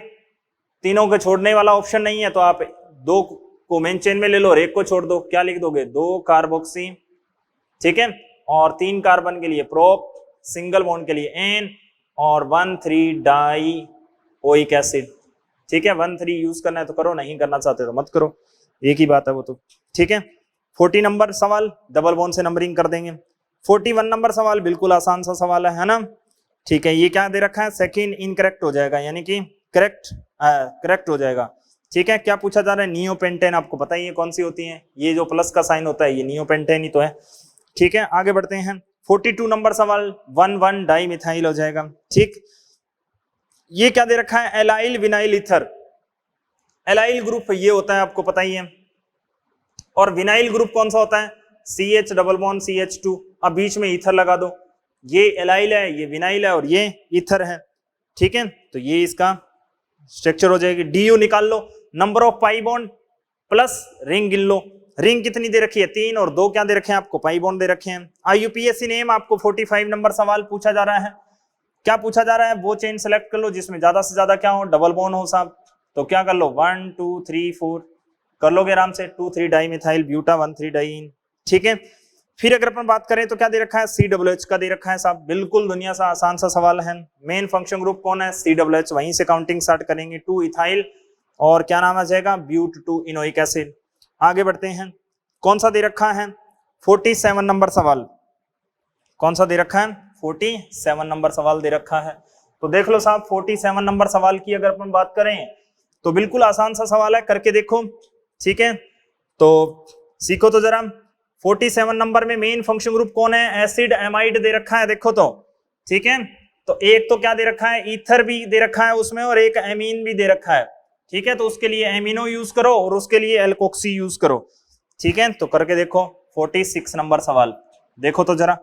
तीनों को छोड़ने वाला ऑप्शन नहीं है तो आप 2 को मेन चेन में ले लो और 1 को छोड़ दो, क्या लिख दोगे, 2 कार्बोक्सी। ठीक है, और 3 कार्बन के लिए प्रोप, सिंगल बॉन्ड के लिए N, और 1,3 डाई ओइक एसिड। ठीक है, 1 3 यूज करना है तो करो, नहीं करना चाहते तो मत करो, एक ही बात है वो तो। ठीक है, 40 नंबर सवाल डबल बॉन्ड से नंबरिंग कर देंगे। 41 नंबर सवाल बिल्कुल आसान सा सवाल है ना। ठीक है, ये क्या दे रखा है, सेकंड इनकरेक्ट हो जाएगा, यानी कि करेक्ट हो जाएगा। ठीक है, क्या पूछा जा रहा है, नियोपेंटेन, आपको पता ही है कौन सी होती है, ये जो प्लस का साइन होता है ये नियोपेंटेन ही तो है। ठीक है, आगे बढ़ते हैं। 42 नंबर सवाल 1,1 डाई मिथाइल हो जाएगा। ठीक, ये क्या दे रखा है, allyl vinyl ether. Allyl group ये होता है, आपको पता ही है, और विनाइल ग्रुप कौन सा होता है, CH डबल बॉन्ड CH2। अब बीच में ईथर लगा दो, ये एलाइल है, ये विनाइल है और ये ईथर है। ठीक है, तो ये इसका स्ट्रक्चर हो जाएगी। DU निकाल लो, number of pi bond plus ring गिन लो। रिंग कितनी दे रखी है, 3, और 2 क्या दे रखे हैं आपको, पाई बॉन्ड दे रखे हैं। IUPAC नेम, आपको 45 नंबर सवाल पूछा जा रहा है। क्या पूछा जा रहा है, वो चेन सेलेक्ट कर लो जिसमें ज्यादा से ज्यादा क्या हो, डबल बॉन्ड हो साहब। तो क्या कर लो, 1 2 3 4 कर लोगे आराम से, 2 3 डाई मिथाइल ब्यूटा 1 3 डाइन। ठीक है, फिर अगर अपन बात करें तो क्या दे रखा है, COOH का दे रखा है साहब, बिल्कुल दुनिया सा आसान सा सवाल है। मेन फंक्शन ग्रुप कौन है, COOH, वहीं से काउंटिंग स्टार्ट करेंगे। 2 इथाइल और क्या नाम आ जाएगा, ब्यूट 2 इनोइक एसिड। आगे बढ़ते हैं, कौन सा दे रखा है, 47 नंबर सवाल, कौन सा दे रखा है, 47 नंबर सवाल दे रखा है। तो देख लो साहब, 47 नंबर सवाल की अगर अपन बात करें तो बिल्कुल आसान सा सवाल है, करके देखो। ठीक है, तो सीखो तो जरा। 47 नंबर में मेन फंक्शन ग्रुप कौन है, एसिड एमाइड दे रखा है, देखो तो। ठीक है, तो एक तो क्या दे रखा है, ईथर भी दे रखा है उसमें, और एक एमीन भी दे रखा है। ठीक है, तो उसके लिए एमिनो यूज करो और उसके लिए एल्कोक्सी यूज करो। ठीक है, तो करके देखो। 46 नंबर सवाल देखो तो जरा,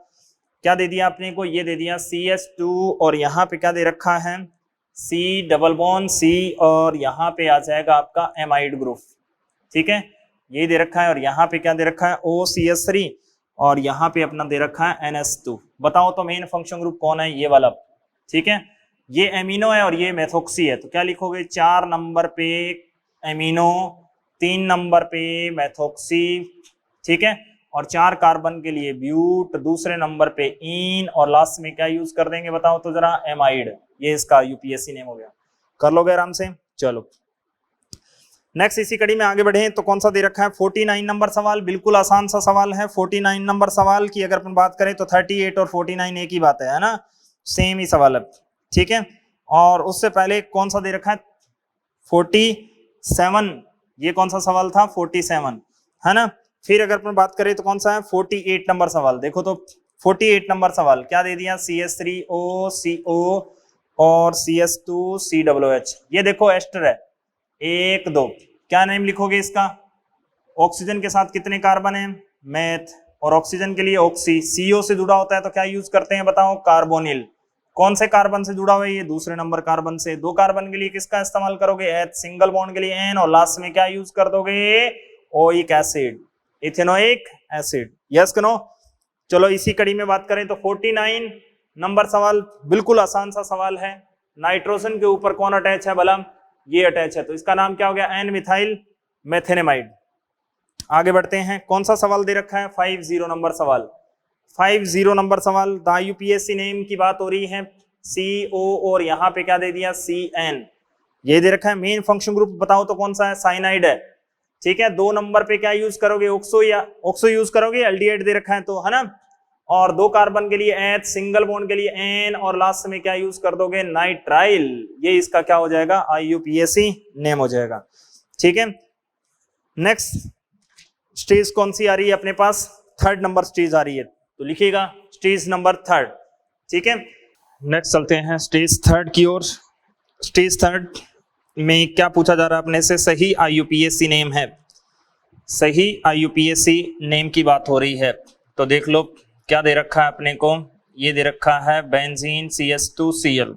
क्या दे दिया आपने को, ये दे दिया CH2 और यहाँ पे क्या दे रखा है, C डबल बॉन्ड C, और यहाँ पे आ जाएगा आपका एमाइड ग्रुप। ठीक है, ये दे रखा है, और यहाँ पे क्या दे रखा है, OCH3, और यहाँ पे अपना दे रखा है NH2। बताओ तो मेन फंक्शन ग्रुप कौन है, ये वाला। ठीक है, ये एमिनो है और ये मेथोक्सी है, तो क्या लिखोगे, 4 नंबर पे एमिनो, 3 नंबर पे मेथोक्सी। ठीक है, और 4 कार्बन के लिए ब्यूट, दूसरे नंबर पे इन, और लास्ट में क्या यूज कर देंगे बताओ तो जरा, एमाइड। ये इसका UPSC नेम हो गया, कर लोगे आराम से। चलो नेक्स्ट, इसी कड़ी में आगे बढ़े तो कौन सा दे रखा है, 49 नंबर सवाल, बिल्कुल आसान सा सवाल है। 49 नंबर सवाल की अगर अपन बात करें तो 38 और 49 एक ही बात है ना, सेम ही सवाल है। ठीक है, और उससे पहले कौन सा दे रखा है, 47, ये कौन सा सवाल था, 47 है ना। फिर अगर अपन बात करें तो कौन सा है, 48 नंबर सवाल, देखो तो 48 नंबर सवाल क्या दे दिया, CH3OCO और CH2COOH। ये देखो एस्टर है, 1 2, क्या नेम लिखोगे इसका, ऑक्सीजन के साथ कितने कार्बन है, मैथ, और ऑक्सीजन के लिए ऑक्सी। CO से जुड़ा होता है तो क्या यूज करते हैं बताओ, कार्बोनिल। कौन से कार्बन से जुड़ा हुआ है, ये दूसरे नंबर कार्बन से। 2 कार्बन के लिए किसका इस्तेमाल करोगे, H, सिंगल बॉन्ड के लिए N, और लास्ट में क्या यूज कर दोगे, oic acid, ethanoic acid. Yes no. चलो इसी कड़ी में बात करें तो 49 नंबर सवाल बिल्कुल आसान सा सवाल है। नाइट्रोजन के ऊपर कौन अटैच है भला, ये अटैच है, तो इसका नाम क्या हो गया, एन मिथाइल मेथेनेमाइड। आगे बढ़ते हैं, कौन सा सवाल दे रखा है, 50 नंबर सवाल। 50 नंबर सवाल, द UPSC नेम की बात हो रही है, CO और यहाँ पे क्या दे दिया, CN, ये दे रखा है। मेन फंक्शन ग्रुप बताओ तो कौन सा है, साइनाइड है। ठीक है, 2 नंबर पे क्या यूज करोगे, ऑक्सो, या ऑक्सो यूज करोगे, एल्डिहाइड दे रखा है तो, है ना। और 2 कार्बन के लिए H, सिंगल बॉन्ड के लिए N, और लास्ट में क्या यूज कर दोगे, नाइट्राइल। ये इसका क्या हो जाएगा, IUPAC नेम हो जाएगा। ठीक है, नेक्स्ट स्टेज कौन सी आ रही है अपने पास, 3rd नंबर स्टेज आ रही है, तो लिखिएगा स्टेज नंबर 3rd। ठीक है, नेक्स्ट चलते हैं स्टेज 3rd की ओर। स्टेज 3rd में क्या पूछा जा रहा है अपने से, सही IUPAC नेम है, सही IUPAC नेम की बात हो रही है। तो देख लो क्या दे रखा है अपने को, ये दे रखा है बेंजीन CH2Cl,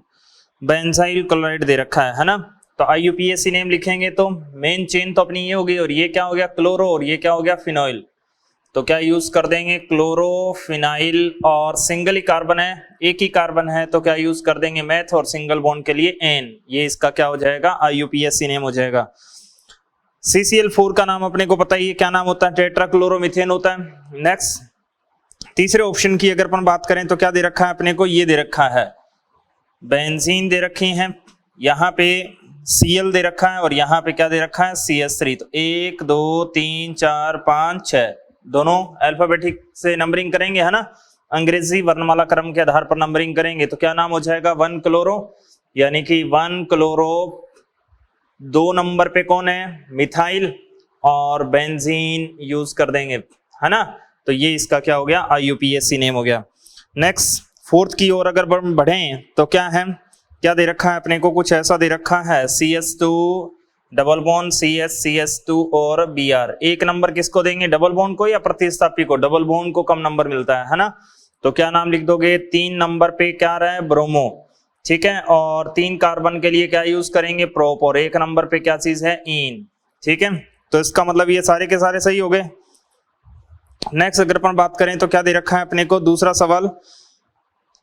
बेंजाइल क्लोराइड दे रखा है ना। तो IUPAC नेम लिखेंगे तो मेन चेन तो अपनी ये होगी, और ये क्या हो गया, क्लोरो, और ये क्या हो गया, फिनोइल। तो क्या यूज कर देंगे, क्लोरो फिनाइल, और सिंगल ही कार्बन है, एक ही कार्बन है, तो क्या यूज कर देंगे, मैथ, और सिंगल बॉन्ड के लिए N। ये इसका क्या हो जाएगा, IUPAC नेम हो जाएगा। CCl4 का नाम अपने को पता ही है, क्या नाम होता है, टेट्राक्लोरोमीथेन होता है। नेक्स्ट, तीसरे ऑप्शन की अगर अपन बात करें तो क्या दे रखा है अपने को, ये दे रखा है बेंजीन दे रखी हैं, यहाँ पे Cl दे रखा है और यहाँ पे क्या दे रखा है CH3। तो 1 2 3 4 5 6 दोनों अल्फाबेटिक से नंबरिंग करेंगे है ना, अंग्रेजी वर्णमाला क्रम के आधार पर नंबरिंग करेंगे तो क्या नाम हो जाएगा 1 क्लोरो, यानी कि 1 क्लोरो। 2 नंबर पे कौन है मिथाइल और बेंजीन यूज कर देंगे है ना, तो ये इसका क्या हो गया IUPAC नेम हो गया। नेक्स्ट फोर्थ की ओर अगर बढ़े तो क्या है, क्या दे रखा है अपने को, कुछ ऐसा दे रखा है CH2 डबल बॉन्ड CH2 और Br। एक नंबर किसको देंगे डबल बॉन्ड को या प्रतिस्थापी को, डबल बॉन्ड को कम नंबर मिलता है ना, तो क्या नाम लिख दोगे 3 नंबर पे क्या रहा है ब्रोमो, ठीक है, और 3 कार्बन के लिए क्या यूज करेंगे प्रोप, और 1 नंबर पे क्या चीज है इन, ठीक है। तो इसका मतलब ये सारे के सारे सही हो गए। नेक्स्ट अगर अपन बात करें तो क्या दे रखा है अपने को दूसरा सवाल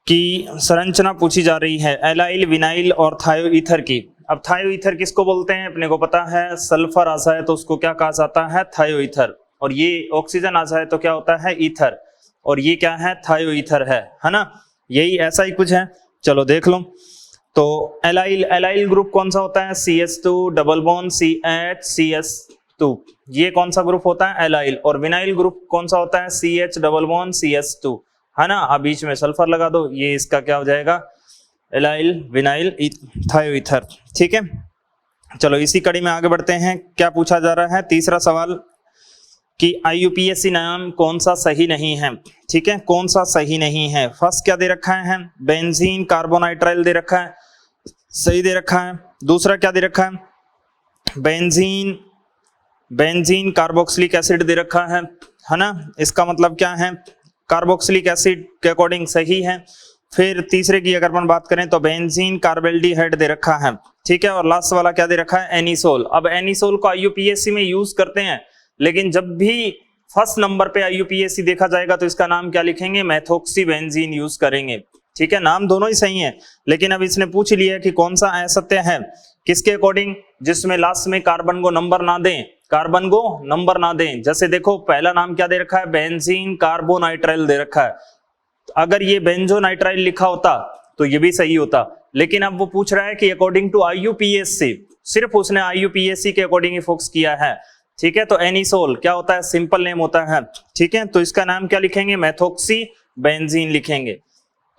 की संरचना पूछी जा रही है एलाइल विनाइल और थायो ईथर की। अब थायो ईथर किसको बोलते हैं अपने को पता है, सल्फर आ जाए तो उसको क्या कहा जाता है थायो ईथर, और ये ऑक्सीजन आ जाए तो क्या होता है ईथर, और ये क्या है थायो ईथर है ना, यही ऐसा ही कुछ है। चलो देख लो तो एलाइल ग्रुप कौन सा होता है CH2 डबल बॉन्ड CH2, ये कौन सा ग्रुप होता है एलाइल, और विनाइल ग्रुप कौन सा होता है CH डबल बॉन्ड CH2 है ना, अब बीच में सल्फर लगा दो, ये इसका क्या हो जाएगा एलाइल विनाइल थायो ईथर, ठीक है। चलो इसी कड़ी में आगे बढ़ते हैं, क्या पूछा जा रहा है तीसरा सवाल कि IUPAC नाम कौन सा सही नहीं है, ठीक है, कौन सा सही नहीं है। फर्स्ट क्या दे रखा है बेंजीन कार्बोनाइट्राइल दे रखा है, सही दे रखा है। दूसरा क्या दे रखा है बेंजीन कार्बोक्सिलिक एसिड दे रखा है ना, इसका मतलब क्या है कार्बोक्सिलिक एसिड के अकॉर्डिंग सही है। फिर तीसरे की अगर अपन बात करें तो बेंजीन कार्बेल्डिहाइड दे रखा है, ठीक है, और लास्ट वाला क्या दे रखा है एनिसोल। अब एनिसोल को IUPAC में यूज करते हैं, लेकिन जब भी फर्स्ट नंबर पे IUPAC देखा जाएगा तो इसका नाम क्या लिखेंगे मेथोक्सी बेंजीन यूज करेंगे, ठीक है, नाम दोनों ही सही है, लेकिन अब इसने पूछ लिया कि कौन सा असत्य है किसके अकॉर्डिंग, जिसमें लास्ट में कार्बन को नंबर ना दें, कार्बन को नंबर ना दें। जैसे देखो पहला नाम क्या दे रखा है बेंजीन कार्बोनाइट्राइल दे रखा है, अगर ये बेंजोनाइट्राइल लिखा होता तो ये भी सही होता, लेकिन अब वो पूछ रहा है कि अकॉर्डिंग टू IUPAC, सिर्फ उसने IUPAC के अकॉर्डिंग ही फोकस किया है, ठीक है। तो एनिसोल क्या होता है सिंपल नेम होता है, ठीक है, तो इसका नाम क्या लिखेंगे मेथोक्सी बेंजीन लिखेंगे।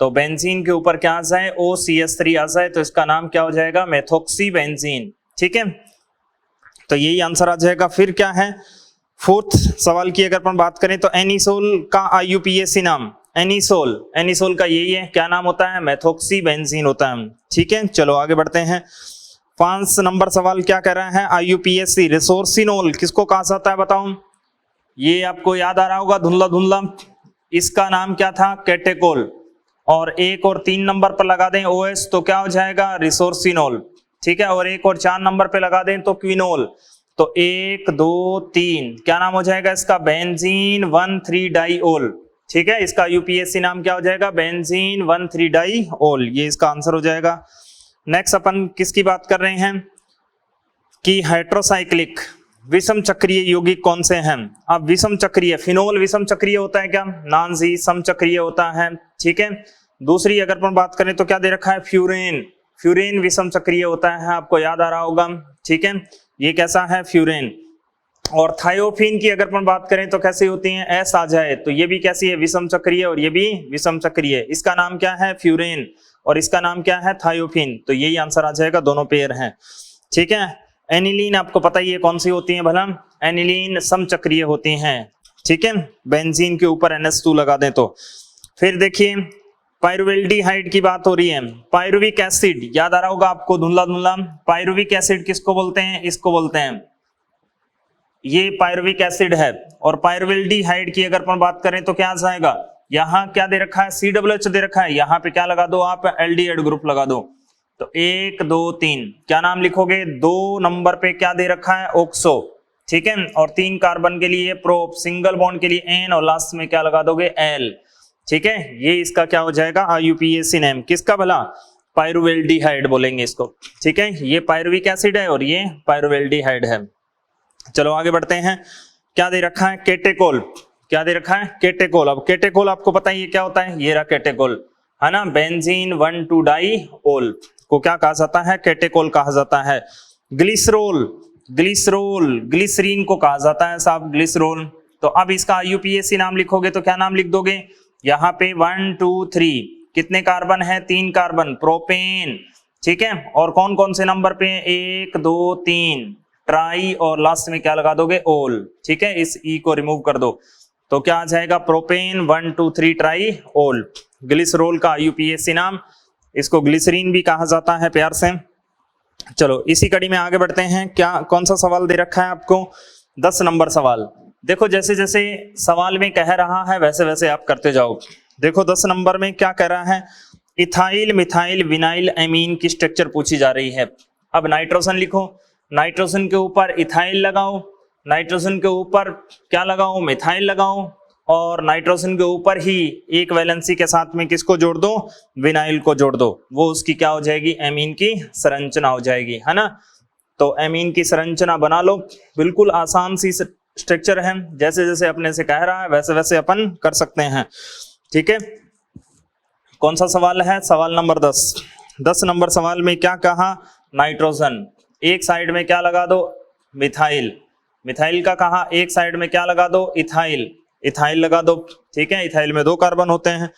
तो बेंजीन के ऊपर क्या आ जाए OCH3 आ जाए तो इसका नाम क्या हो जाएगा मेथोक्सी बेंजीन, ठीक है, तो यही आंसर आ जाएगा। फिर क्या है फोर्थ सवाल की अगर अपन बात करें तो एनिसोल का IUPAC नाम, एनिसोल का यही है, क्या नाम होता है मेथोक्सी बेंजीन होता है, ठीक है। चलो आगे बढ़ते हैं। 5 नंबर सवाल क्या कह रहा है IUPAC रिसोर्सिनोल किसको कहा जाता है बताओ, ये आपको याद आ रहा होगा धुंधला धुंधला, इसका नाम क्या था कैटेकोल, और 1 और 3 नंबर पर लगा दें OS तो क्या हो जाएगा रिसोर्सिनोल, ठीक है, और 1 और 4 नंबर पे लगा दें तो क्विनोल, तो 1 2 3 क्या नाम हो जाएगा इसका बेंजीन 1,3-डाइओल, ठीक है, इसका IUPAC नाम क्या हो जाएगा बेंजीन 1,3-डाइओल, ये इसका आंसर हो जाएगा। नेक्स्ट अपन किसकी बात कर रहे हैं कि हेट्रोसाइक्लिक विषम चक्रीय यौगिक कौन से हैं। अब विषम चक्रीय फिनोल विषम चक्रीय होता है क्या, नांजी सम चक्रीय होता है, ठीक है। दूसरी अगर अपन बात करें तो क्या दे रखा है फ्यूरेन विषम चक्रीय होता है, आपको याद आ रहा होगा, ठीक है, ये कैसा है फ्यूरेन। और थायोफिन की अगर अपन बात करें तो कैसी होती है एस आ जाए तो ये भी कैसी है विषम चक्रीय, और ये भी विषम चक्रीय, इसका नाम क्या है फ्यूरेन और इसका नाम क्या है थायोफिन, तो यही आंसर आ जाएगा, दोनों पेयर हैं, ठीक है। एनिलीन आपको पता ही है कौन सी होती है भला, एनिलीन समचक्रीय होती हैं, ठीक है, बेंजीन के ऊपर NH2 लगा दें तो। फिर देखिए पायरुवेल्डिहाइड की बात हो रही है, पायरुविक एसिड याद आ रहा होगा आपको धुंधला धुंधला, पायरुविक एसिड किसको बोलते हैं, इसको बोलते हैं, ये पायरुविक एसिड है। और पायरुवेल्डिहाइड की अगर अपन बात करें तो क्या आ जाएगा, यहाँ क्या दे रखा है COOH दे रखा है, यहाँ पे क्या लगा दो आप एल्डिहाइड ग्रुप लगा दो, तो 1 2 3 क्या नाम लिखोगे, 2 नंबर पे क्या दे रखा है ऑक्सो, ठीक है, और 3 कार्बन के लिए प्रोप, सिंगल बॉन्ड के लिए N और लास्ट में क्या लगा दोगे L, ठीक है, ये इसका क्या हो जाएगा IUPAC नेम किसका भला पायरुवेल्डिहाइड बोलेंगे इसको, ठीक है, ये पायरुविक एसिड है और ये पायरुवेल्डिहाइड है। चलो आगे बढ़ते हैं, क्या दे रखा है केटेकोल, क्या दे रखा है केटेकोल। अब केटेकोल आपको पता है ये क्या होता है, ये रहा केटेकोल है ना, बेंजीन 1,2-डाइओल, को क्या कहा जाता है? कैटेकोल कहा जाता है। ग्लिसरोल, ग्लिसरोल, ग्लिसरीन को कहा जाता है साहब ग्लिसरोल। तो अब इसका IUPAC नाम लिखोगे तो क्या नाम लिख दोगे? यहाँ पे 1 2 3 कितने कार्बन है? 3 कार्बन, प्रोपेन, ठीक है। और कौन कौन से नंबर पे? 1 2 3 ट्राई, और लास्ट में क्या लगा दोगे? ओल, ठीक है। इस ई को रिमूव कर दो तो क्या आ जाएगा? प्रोपेन 1 2 3 ट्राई ओल, ग्लिसरोल का IUPAC नाम। इसको ग्लिसरीन भी कहा जाता है प्यार से। चलो इसी कड़ी में आगे बढ़ते हैं। क्या कौन सा सवाल दे रखा है आपको? 10 नंबर सवाल। देखो जैसे जैसे सवाल में कह रहा है वैसे वैसे आप करते जाओ। देखो 10 नंबर में क्या कह रहा है? इथाइल मिथाइल विनाइल एमीन की स्ट्रक्चर पूछी जा रही है। अब नाइट्रोजन लिखो, नाइट्रोजन के ऊपर इथाइल लगाओ, नाइट्रोजन के ऊपर क्या लगाओ? मिथाइल लगाओ, और नाइट्रोजन के ऊपर ही एक वैलेंसी के साथ में किसको जोड़ दो? विनाइल को जोड़ दो। वो उसकी क्या हो जाएगी? एमीन की संरचना हो जाएगी, है ना। तो एमीन की संरचना बना लो। बिल्कुल आसान सी स्ट्रक्चर है, जैसे जैसे अपने से कह रहा है वैसे वैसे अपन कर सकते हैं, ठीक है। कौन सा सवाल है? सवाल नंबर 10। 10 नंबर सवाल में क्या कहा? नाइट्रोजन, एक साइड में क्या लगा दो? मिथाइल, मिथाइल का कहा एक साइड में क्या लगा दो? इथाइल, इथाइल लगा दो, ठीक है। इथाइल में 2 कार्बन होते हैं।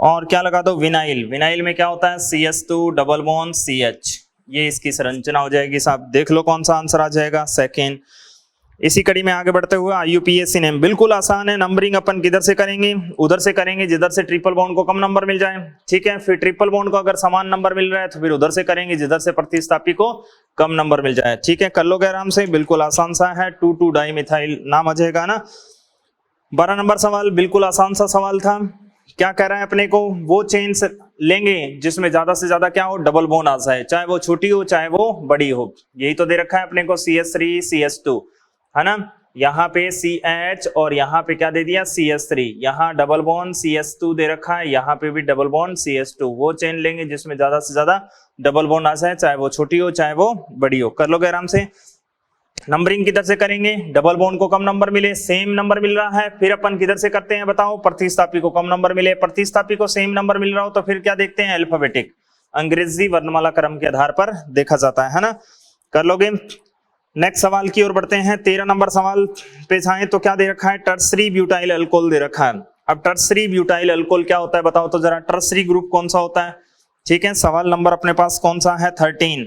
और क्या लगा दो? विनाइल, विनाइल में क्या होता है? CH2 double bond CH। ये इसकी संरचना हो जाएगी साहब। देख लो कौन सा आंसर आ जाएगा? सेकेंड। इसी कड़ी में आगे बढ़ते हुए IUPAC नेम बिल्कुल आसान है। नंबरिंग अपन किधर से करेंगे? उधर से करेंगे जिधर से ट्रिपल बॉन्ड को कम नंबर मिल जाए, ठीक है। फिर ट्रिपल बॉन्ड को अगर समान नंबर मिल रहा है तो फिर उधर से करेंगे जिधर से प्रतिस्थापी को कम नंबर मिल जाए, ठीक है। कर लोगे आराम से, बिल्कुल आसान सा है। 2,2 डाई मिथाइल नाम आ जाएगा ना। 12 नंबर सवाल बिल्कुल आसान सा सवाल था। क्या कह रहा है अपने को? वो चेन लेंगे जिसमें ज्यादा से ज्यादा क्या हो? डबल बॉन्ड आ जाए, चाहे वो छोटी हो चाहे वो बड़ी हो। यही तो दे रखा है अपने को, CH3 CH2, है ना। यहाँ पे CH और यहाँ पे क्या दे दिया? CH3। यहाँ डबल बॉन्ड CH2 दे रखा है, यहाँ पे भी डबल बॉन्ड CH2। वो चेन लेंगे जिसमें ज्यादा से ज्यादा डबल बॉन्ड आ जाए, चाहे वो छोटी हो चाहे वो बड़ी हो। कर लोगे आराम से। नंबरिंग किधर से करेंगे? डबल बॉन्ड को कम नंबर मिले, सेम नंबर मिल रहा है, फिर अपन किधर से करते हैं बताओ? प्रतिस्थापी को कम नंबर मिले, प्रतिस्थापी को सेम नंबर मिल रहा हो तो फिर क्या देखते हैं? अल्फाबेटिक, अंग्रेजी वर्णमाला क्रम के आधार पर देखा जाता है ना। कर लोगे। नेक्स्ट सवाल की ओर बढ़ते हैं। 13 नंबर सवाल पे जाएं तो क्या दे रखा है? टर्सरी ब्यूटाइल अल्कोहल दे रखा है। अब टर्सरी ब्यूटाइल अल्कोहल क्या होता है बताओ तो जरा। टर्सरी ग्रुप कौन सा होता है? ठीक है, सवाल नंबर अपने पास कौन सा है? 13,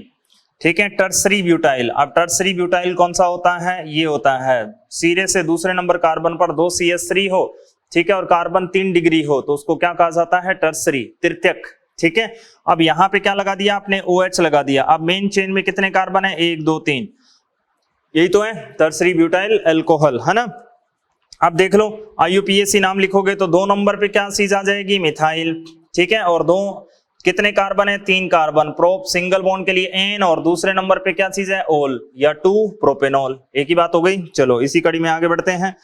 ठीक है। टर्सरी ब्यूटाइल, अब टर्सरी ब्यूटाइल कौन सा होता है? ये होता है सिरे से दूसरे नंबर कार्बन पर 2 CH3 हो, ठीक है, और कार्बन 3 डिग्री हो तो उसको क्या कहा जाता है? टर्सरी, तृतीयक, ठीक है। अब यहाँ पे क्या लगा दिया आपने? OH लगा दिया। अब मेन चेन में कितने कार्बन है? 1 2 3, यही तो है टर्सरी ब्यूटाइल अल्कोहल, है ना। अब देख लो IUPAC नाम लिखोगे तो 2 नंबर पे क्या चीज आ जाएगी? मिथाइल, ठीक है। और 2 कितने कार्बन है? 3 कार्बन। प्रोप सिंगल बॉन्ड के लिए N, और दूसरे नंबर पे क्या चीज है? ओल या 2 प्रोपेनॉल। एक ही बात हो गई। चलो इसी कड़ी में आगे बढ़ते हैं।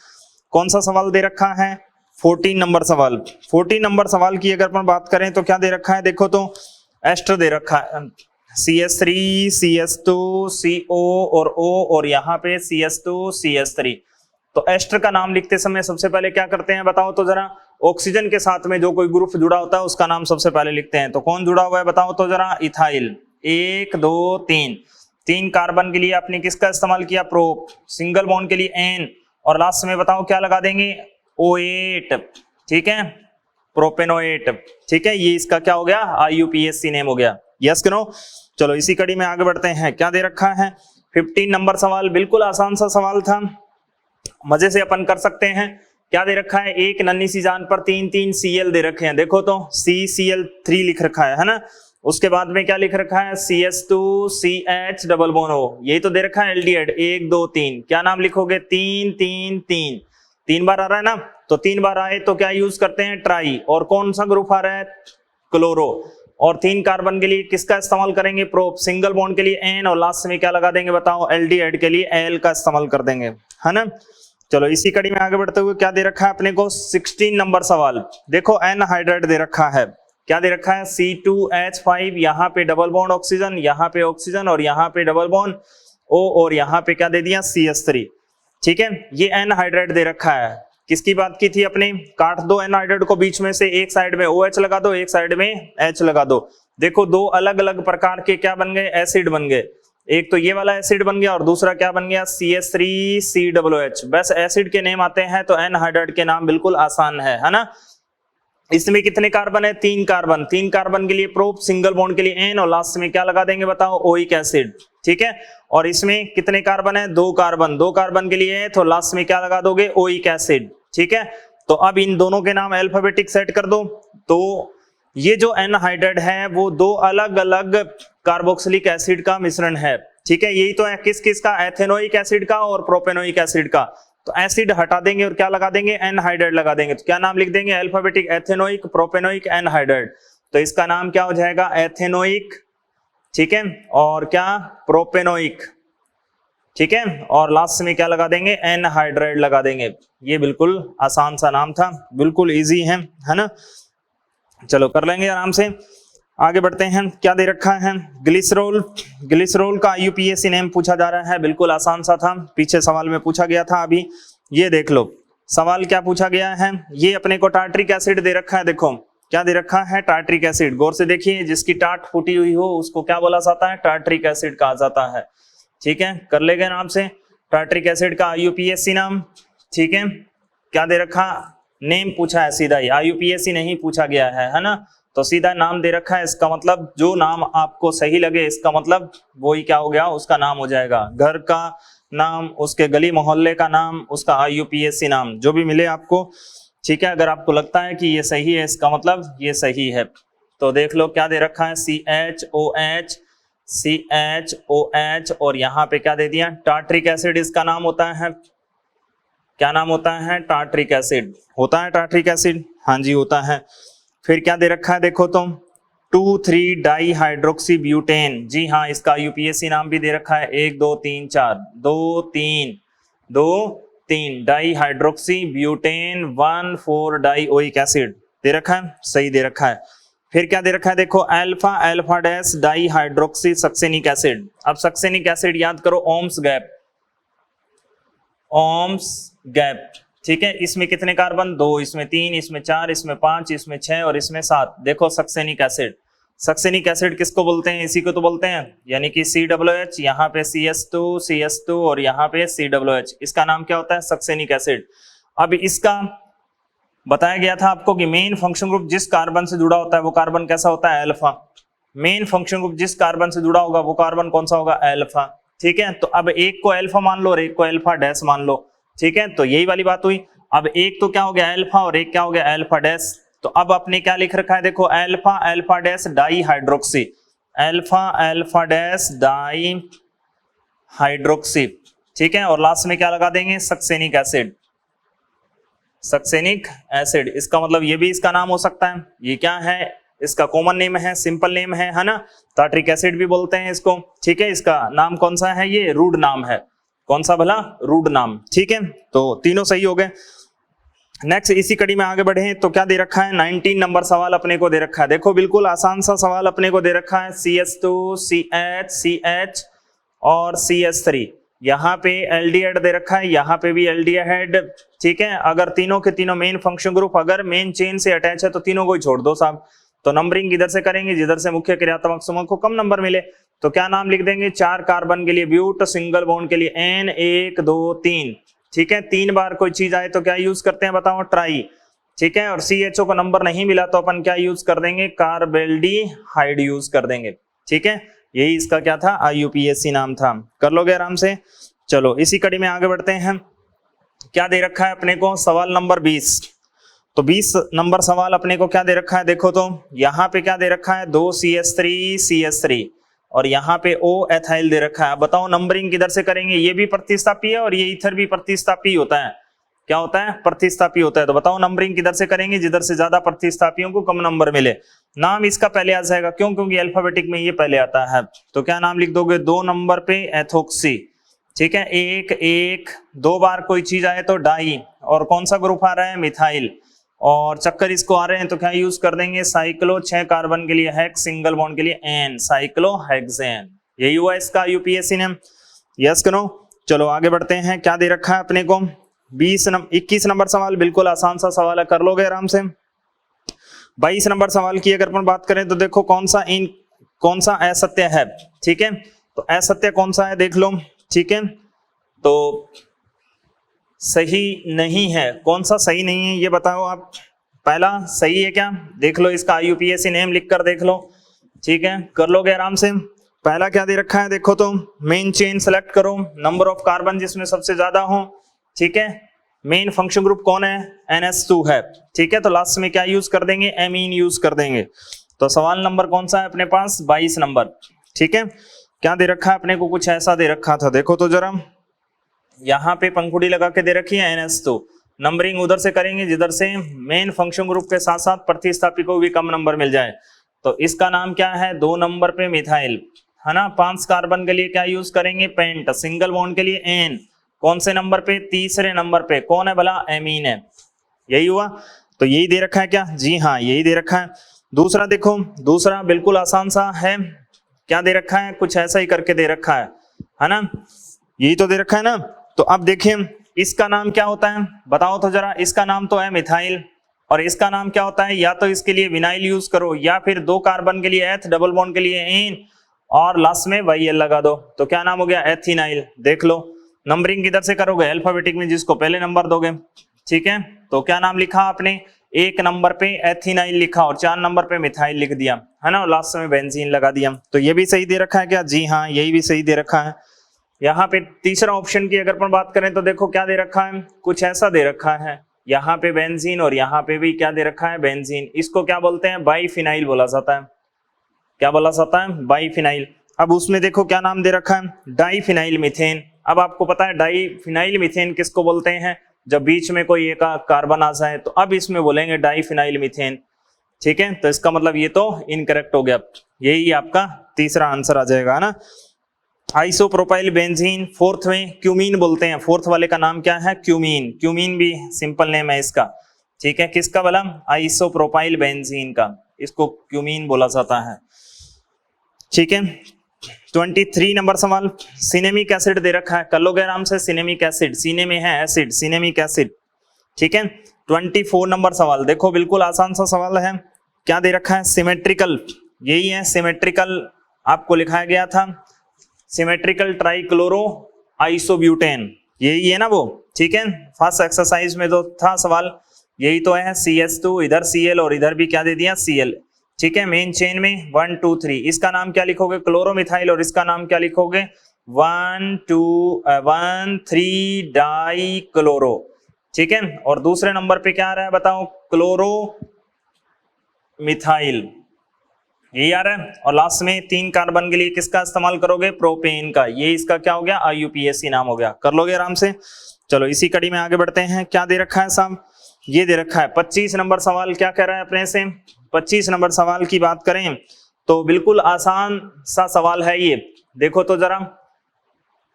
कौन सा सवाल दे रखा है? 14 नंबर सवाल। 14 नंबर सवाल की अगर अपन बात करें तो क्या दे रखा है? देखो तो एस्टर दे रखा है, CH3 CH2 CO और O, और यहाँ पे CH2 CH3। तो एस्टर का नाम लिखते समय सबसे पहले क्या करते हैं बताओ तो जरा? ऑक्सीजन के साथ में जो कोई ग्रुप जुड़ा होता है उसका नाम सबसे पहले लिखते हैं। तो कौन जुड़ा हुआ है बताओ तो जरा? इथाइल। 1 2 3, 3 कार्बन के लिए आपने किसका इस्तेमाल किया? प्रोप। सिंगल बॉन्ड के लिए N, और लास्ट में बताओ क्या लगा देंगे? O8, ठीक है, प्रोपेनोएट, ठीक है। ये इसका क्या हो गया? IUPAC नेम हो गया। यस कि नो? चलो इसी कड़ी में आगे बढ़ते हैं। क्या दे रखा है? 15 नंबर सवाल बिल्कुल आसान सा सवाल था, मजे से अपन कर सकते हैं। क्या दे रखा है? एक नन्ही सी जान पर 3 Cl दे रखे हैं। देखो तो CCl3 लिख रखा है ना। उसके बाद में क्या लिख रखा है? CH2 CH double bond O। यही तो दे रखा है एल्डिहाइड। 1 2 3, क्या नाम लिखोगे? 3 3 3, 3 बार आ रहा है ना। तो 3 बार आए तो क्या यूज करते हैं? ट्राई। और कौन सा ग्रुप आ रहा है? क्लोरो। और 3 कार्बन के लिए किसका इस्तेमाल करेंगे? प्रोप। सिंगल बॉन्ड के लिए N, और लास्ट में क्या लगा देंगे बताओ? एल्डिहाइड के लिए Al का इस्तेमाल कर देंगे, है ना। चलो इसी कड़ी में आगे बढ़ते हुए क्या दे रखा है अपने को? 16 नंबर सवाल। देखो एनहाइड्राइड दे रखा है। क्या दे रखा है? C2H5, यहाँ पे डबल बॉन्ड ऑक्सीजन, यहाँ पे ऑक्सीजन, और यहाँ पे डबल बॉन्ड O, और यहाँ पे क्या दे दिया? CH3, ठीक है। ये एनहाइड्राइड दे रखा है। किसकी बात की थी अपने? काट दो एनहाइड्राइड को बीच में से, एक साइड में OH लगा दो, एक साइड में H लगा दो। देखो दो अलग अलग प्रकार के क्या बन गए, एसिड बन गए। एक तो ये वाला एसिड बन गया और दूसरा क्या बन गया, CH3COOH। बस एसिड के नेम आते हैं तो एनहाइड्राइड के नाम बिल्कुल आसान है ना। इसमें कितने कार्बन है, 3 कार्बन। 3 कार्बन के लिए प्रोप, सिंगल बॉन्ड के लिए एन, और लास्ट में क्या लगा देंगे बताओ, ओइक एसिड। ठीक है, और इसमें कितने कार्बन है, 2 कार्बन। 2 कार्बन के लिए तो लास्ट में क्या लगा दोगे, ओइक एसिड। ठीक है, तो अब इन दोनों के नाम अल्फाबेटिक सेट कर दो। तो ये जो एनहाइड्राइड है वो 2 अलग अलग कार्बोक्सिलिक एसिड का मिश्रण है। ठीक है, यही तो है किस किस का, एथेनोइक एसिड का और प्रोपेनोइक एसिड का। तो एसिड हटा देंगे और क्या लगा देंगे, एनहाइड्राइड लगा देंगे। तो क्या नाम लिख देंगे, अल्फाबेटिक, एथेनोइक, प्रोपेनोइक, एनहाइड्राइड। तो इसका नाम क्या हो जाएगा, एथेनोइक। ठीक है, और क्या, प्रोपेनोइक। ठीक है, और लास्ट में क्या लगा देंगे, एनहाइड्राइड लगा देंगे। ये बिल्कुल आसान सा नाम था, बिल्कुल इजी है ना। चलो कर लेंगे आराम से, आगे बढ़ते हैं। क्या दे रखा है, ग्लिसरॉल। ग्लिसरॉल का IUPAC नेम पूछा जा रहा है, बिल्कुल आसान सा था, पीछे सवाल में पूछा गया था। अभी ये देख लो सवाल क्या पूछा गया है। ये अपने को टार्ट्रिक एसिड दे रखा है। देखो क्या दे रखा है, टार्ट्रिक एसिड। गौर से देखिए, जिसकी टाट फूटी हुई हो उसको क्या बोला जाता है, टार्ट्रिक एसिड कहा जाता है। ठीक है, कर लेंगे नाम से, टार्ट्रिक एसिड का IUPAC नाम। ठीक है, क्या दे रखा, नेम पूछा है सीधा ही, IUPAC नहीं पूछा गया है ना। तो सीधा नाम दे रखा है, इसका मतलब जो नाम आपको सही लगे, इसका मतलब वही क्या हो गया, उसका नाम हो जाएगा। घर का नाम, उसके गली मोहल्ले का नाम, उसका IUPAC नाम, जो भी मिले आपको। ठीक है, अगर आपको लगता है कि ये सही है, इसका मतलब ये सही है। तो देख लो क्या दे रखा है, CHOH, CHOH, और यहाँ पे क्या दे दिया, टार्ट्रिक एसिड इसका नाम होता है। क्या नाम होता है, टार्ट्रिक एसिड होता है, टार्ट्रिक एसिड, हाँ जी होता है। फिर क्या दे रखा है, देखो तो 2,3 डाईहाइड्रोक्सी ब्यूटेन। जी हाँ, इसका IUPAC नाम भी दे रखा है, 1 2 3 4, 2 3 डाईहाइड्रोक्सी ब्यूटेन 1,4 डाईओइक एसिड दे रखा है, सही दे रखा है। फिर क्या दे रखा है, देखो alpha alpha dash dihydroxy succinic acid. अब सक्सेनिक एसिड याद करो, ओम्स गैप, ओम्स गैप। ठीक है, इसमें कितने कार्बन, 2, इसमें 3, इसमें 4, इसमें 5, इसमें 6 और इसमें 7। देखो सक्सेनिक एसिड, सक्सेनिक एसिड किसको बोलते हैं, इसी को तो बोलते हैं, यानी कि COOH, यहाँ पे CH2 और यहाँ पे COOH। इसका नाम क्या होता है, सक्सेनिक एसिड। अब इसका बताया गया था आपको कि मेन फंक्शन ग्रुप जिस कार्बन से जुड़ा होता है वो कार्बन कैसा होता है, अल्फा। मेन फंक्शन ग्रुप जिस कार्बन से जुड़ा होगा वो कार्बन कौन सा होगा, अल्फा। ठीक है, तो अब एक को अल्फा मान लो और एक को अल्फा डैश मान लो। ठीक है, तो यही वाली बात हुई। अब एक तो क्या हो गया अल्फा और एक क्या हो गया अल्फा डैश। तो अब आपने क्या लिख रखा है, देखो alpha alpha dash di hydroxy, alpha alpha dash di hydroxy. ठीक है, और लास्ट में क्या लगा देंगे, सक्सेनिक एसिड, सक्सेनिक एसिड। इसका मतलब ये भी इसका नाम हो सकता है। ये क्या है, इसका कॉमन नेम है, सिंपल नेम है ना, टार्ट्रिक एसिड भी बोलते हैं इसको। ठीक है, इसका नाम कौन सा है, ये रूड नाम है। कौन सा भला, रूड नाम। ठीक है, तो तीनों सही हो गए। नेक्स्ट इसी कड़ी में आगे बढ़े तो क्या दे रखा है, 19 नंबर सवाल अपने को दे रखा है। देखो बिल्कुल आसान सा सवाल अपने को दे रखा है, CH2 CH CH और CH3। यहाँ पे एल्डिहाइड दे रखा है, यहाँ पे भी एल्डिहाइड। ठीक है, अगर तीनों के तीनों मेन फंक्शन ग्रुप अगर मेन चेन से अटैच है तो तीनों को ही छोड़ दो साहब। तो नंबरिंग इधर से करेंगे जिधर से मुख्य क्रियात्मक समूह को कम नंबर मिले। तो क्या नाम लिख देंगे, 4 कार्बन के लिए ब्यूट, सिंगल बॉन्ड के लिए N 1 2 3। ठीक है, 3 बार कोई चीज आए तो क्या यूज करते हैं बताओ, ट्राई। ठीक है, और CHO को नंबर नहीं मिला तो अपन क्या यूज कर देंगे, कार्बेल्डिहाइड यूज कर देंगे। ठीक है, यही इसका क्या था, IUPAC नाम था। कर लोगे आराम से। चलो इसी कड़ी में आगे बढ़ते हैं। क्या दे रखा है अपने को, सवाल नंबर 20। तो 20 नंबर सवाल अपने को क्या दे रखा है, देखो तो यहाँ पे क्या दे रखा है, 2 CH3 और यहाँ पे O एथाइल दे रखा है। बताओ नंबरिंग किधर से करेंगे, ये भी प्रतिस्थापी है और ये ईथर भी प्रतिस्थापी होता है। क्या होता है, प्रतिस्थापी होता है। तो बताओ नंबरिंग किधर से करेंगे, जिधर से ज्यादा प्रतिस्थापियों को कम नंबर मिले। नाम इसका पहले आ जाएगा, क्यों, क्योंकि अल्फाबेटिक में ये पहले आता है। तो क्या नाम लिख दोगे, 2 नंबर पे एथोक्सी। ठीक है, 1 1 2 बार कोई चीज आए तो डाई, और कौन सा ग्रुप आ रहा है, मिथाइल, और चक्कर इसको आ रहे हैं तो क्या यूज कर देंगे, साइक्लो। 6 कार्बन के लिए हेक्स, सिंगल बॉन्ड के लिए N, साइक्लोहेक्सेन। यही हुआ इसका IUPAC नेम। यस करो। चलो आगे बढ़ते हैं। क्या दे रखा है अपने को, 21 नंबर सवाल, बिल्कुल आसान सा सवाल है, कर लोगे आराम से। 22 नंबर सवाल की अगर अपन बात करें तो देखो कौन सा असत्य है, ठीक है। तो असत्य कौन सा है देख लो, ठीक है। तो सही नहीं है, कौन सा सही नहीं है ये बताओ आप। पहला सही है क्या, देख लो इसका IUPAC नेम लिख कर देख लो, ठीक है, कर लोगे आराम से। पहला क्या दे रखा है देखो, तो मेन चेन सेलेक्ट करो, नंबर ऑफ कार्बन जिसमें सबसे ज्यादा हो, ठीक है। मेन फंक्शन ग्रुप कौन है, NH2 है, ठीक है। तो लास्ट में क्या यूज कर देंगे, एमीन यूज कर देंगे। तो सवाल नंबर कौन सा है अपने पास, 22 नंबर, ठीक है। क्या दे रखा है अपने को, कुछ ऐसा दे रखा था, देखो तो जरा, यहाँ पे पंखुड़ी लगा के दे रखी है NH2। नंबरिंग उधर से करेंगे जिधर से मेन फंक्शन ग्रुप के साथ साथ प्रतिस्थापी को भी कम नंबर मिल जाए। तो इसका नाम क्या है, 2 नंबर पे मिथाइल, है ना। 5 कार्बन के लिए क्या यूज करेंगे, पेंट। सिंगल बॉन्ड के लिए एन, कौन से नंबर पे, तीसरे नंबर पे, कौन है भला, एमीन है। यही हुआ, तो यही दे रखा है क्या, जी हाँ यही दे रखा है। दूसरा देखो, दूसरा बिल्कुल आसान सा है, क्या दे रखा है, कुछ ऐसा ही करके दे रखा है ना, यही तो दे रखा है ना। तो अब देखिए इसका नाम क्या होता है, बताओ तो जरा। इसका नाम तो है मिथाइल, और इसका नाम क्या होता है, या तो इसके लिए विनाइल यूज करो, या फिर 2 कार्बन के लिए एथ, डबल बॉन्ड के लिए एन, और लास्ट में YL लगा दो, तो क्या नाम हो गया, एथिनाइल। देख लो नंबरिंग किधर से करोगे, अल्फाबेटिक में, जिसको पहले नंबर दोगे, ठीक है। तो क्या नाम लिखा आपने, 1 नंबर पे एथिनाइल लिखा और 4 नंबर पे मिथाइल लिख दिया, है ना, और लास्ट में बेंजीन लगा दिया। तो ये भी सही दे रखा है क्या, जी हाँ यही भी सही दे रखा है। यहाँ पे तीसरा ऑप्शन की अगर अपन बात करें तो देखो क्या दे रखा है, कुछ ऐसा दे रखा है, यहाँ पे बेंजीन और यहाँ पे भी क्या दे रखा है, बेंजीन। इसको क्या बोलते हैं, बाईफिनाइल बोला जाता है। क्या बोला जाता है, बाईफिनाइल। अब उसमें देखो क्या नाम दे रखा है, डाईफिनाइल मीथेन। अब आपको पता है डाईफिनाइल मीथेन किसको बोलते हैं, जब बीच में कोई एक कार्बन आ जाए, तो अब इसमें बोलेंगे डाईफिनाइल मीथेन, ठीक है। तो इसका मतलब ये तो इनकरेक्ट हो गया, यही आपका तीसरा आंसर आ जाएगा ना। आइसोप्रोपाइल बेंजीन, फोर्थ में क्यूमीन बोलते हैं, फोर्थ वाले का नाम क्या है, क्यूमीन। क्यूमीन भी सिंपल नेम है इसका, ठीक है। किसका वाला, आइसोप्रोपाइल बेंजीन का, इसको क्यूमीन बोला जाता है, ठीक है। 23 नंबर सवाल, सिनेमिक एसिड दे रखा है, कर लोगे आराम से। सिनेमिक एसिड, सीने में है एसिड, सिनेमिक एसिड, ठीक है। 24 नंबर सवाल देखो, बिल्कुल आसान सा सवाल है, क्या दे रखा है, सिमेट्रिकल, यही है सिमेट्रिकल, आपको लिखाया गया था सिमेट्रिकल ट्राइक्लोरो आइसोब्यूटेन, यही है ना वो, ठीक है। फर्स्ट एक्सरसाइज में जो था सवाल यही तो है, CH2, इधर Cl और इधर भी क्या दे दिया, Cl, ठीक है। मेन चेन में 1 2 3, इसका नाम क्या लिखोगे, क्लोरोमिथाइल, और इसका नाम क्या लिखोगे, 1 3 डाई क्लोरो, ठीक है। और दूसरे नंबर पे क्या आ रहा है बताओ, क्लोरो मिथाइल, यही आ रहा है। और लास्ट में 3 कार्बन के लिए किसका इस्तेमाल करोगे, प्रोपेन का, ये इसका क्या हो गया, IUPAC नाम हो गया, कर लोगे आराम से। चलो इसी कड़ी में आगे बढ़ते हैं, क्या दे रखा है साहब, ये दे रखा है 25 नंबर सवाल, क्या कह रहा है अपने से। 25 नंबर सवाल की बात करें तो बिल्कुल आसान सा सवाल है ये, देखो तो जरा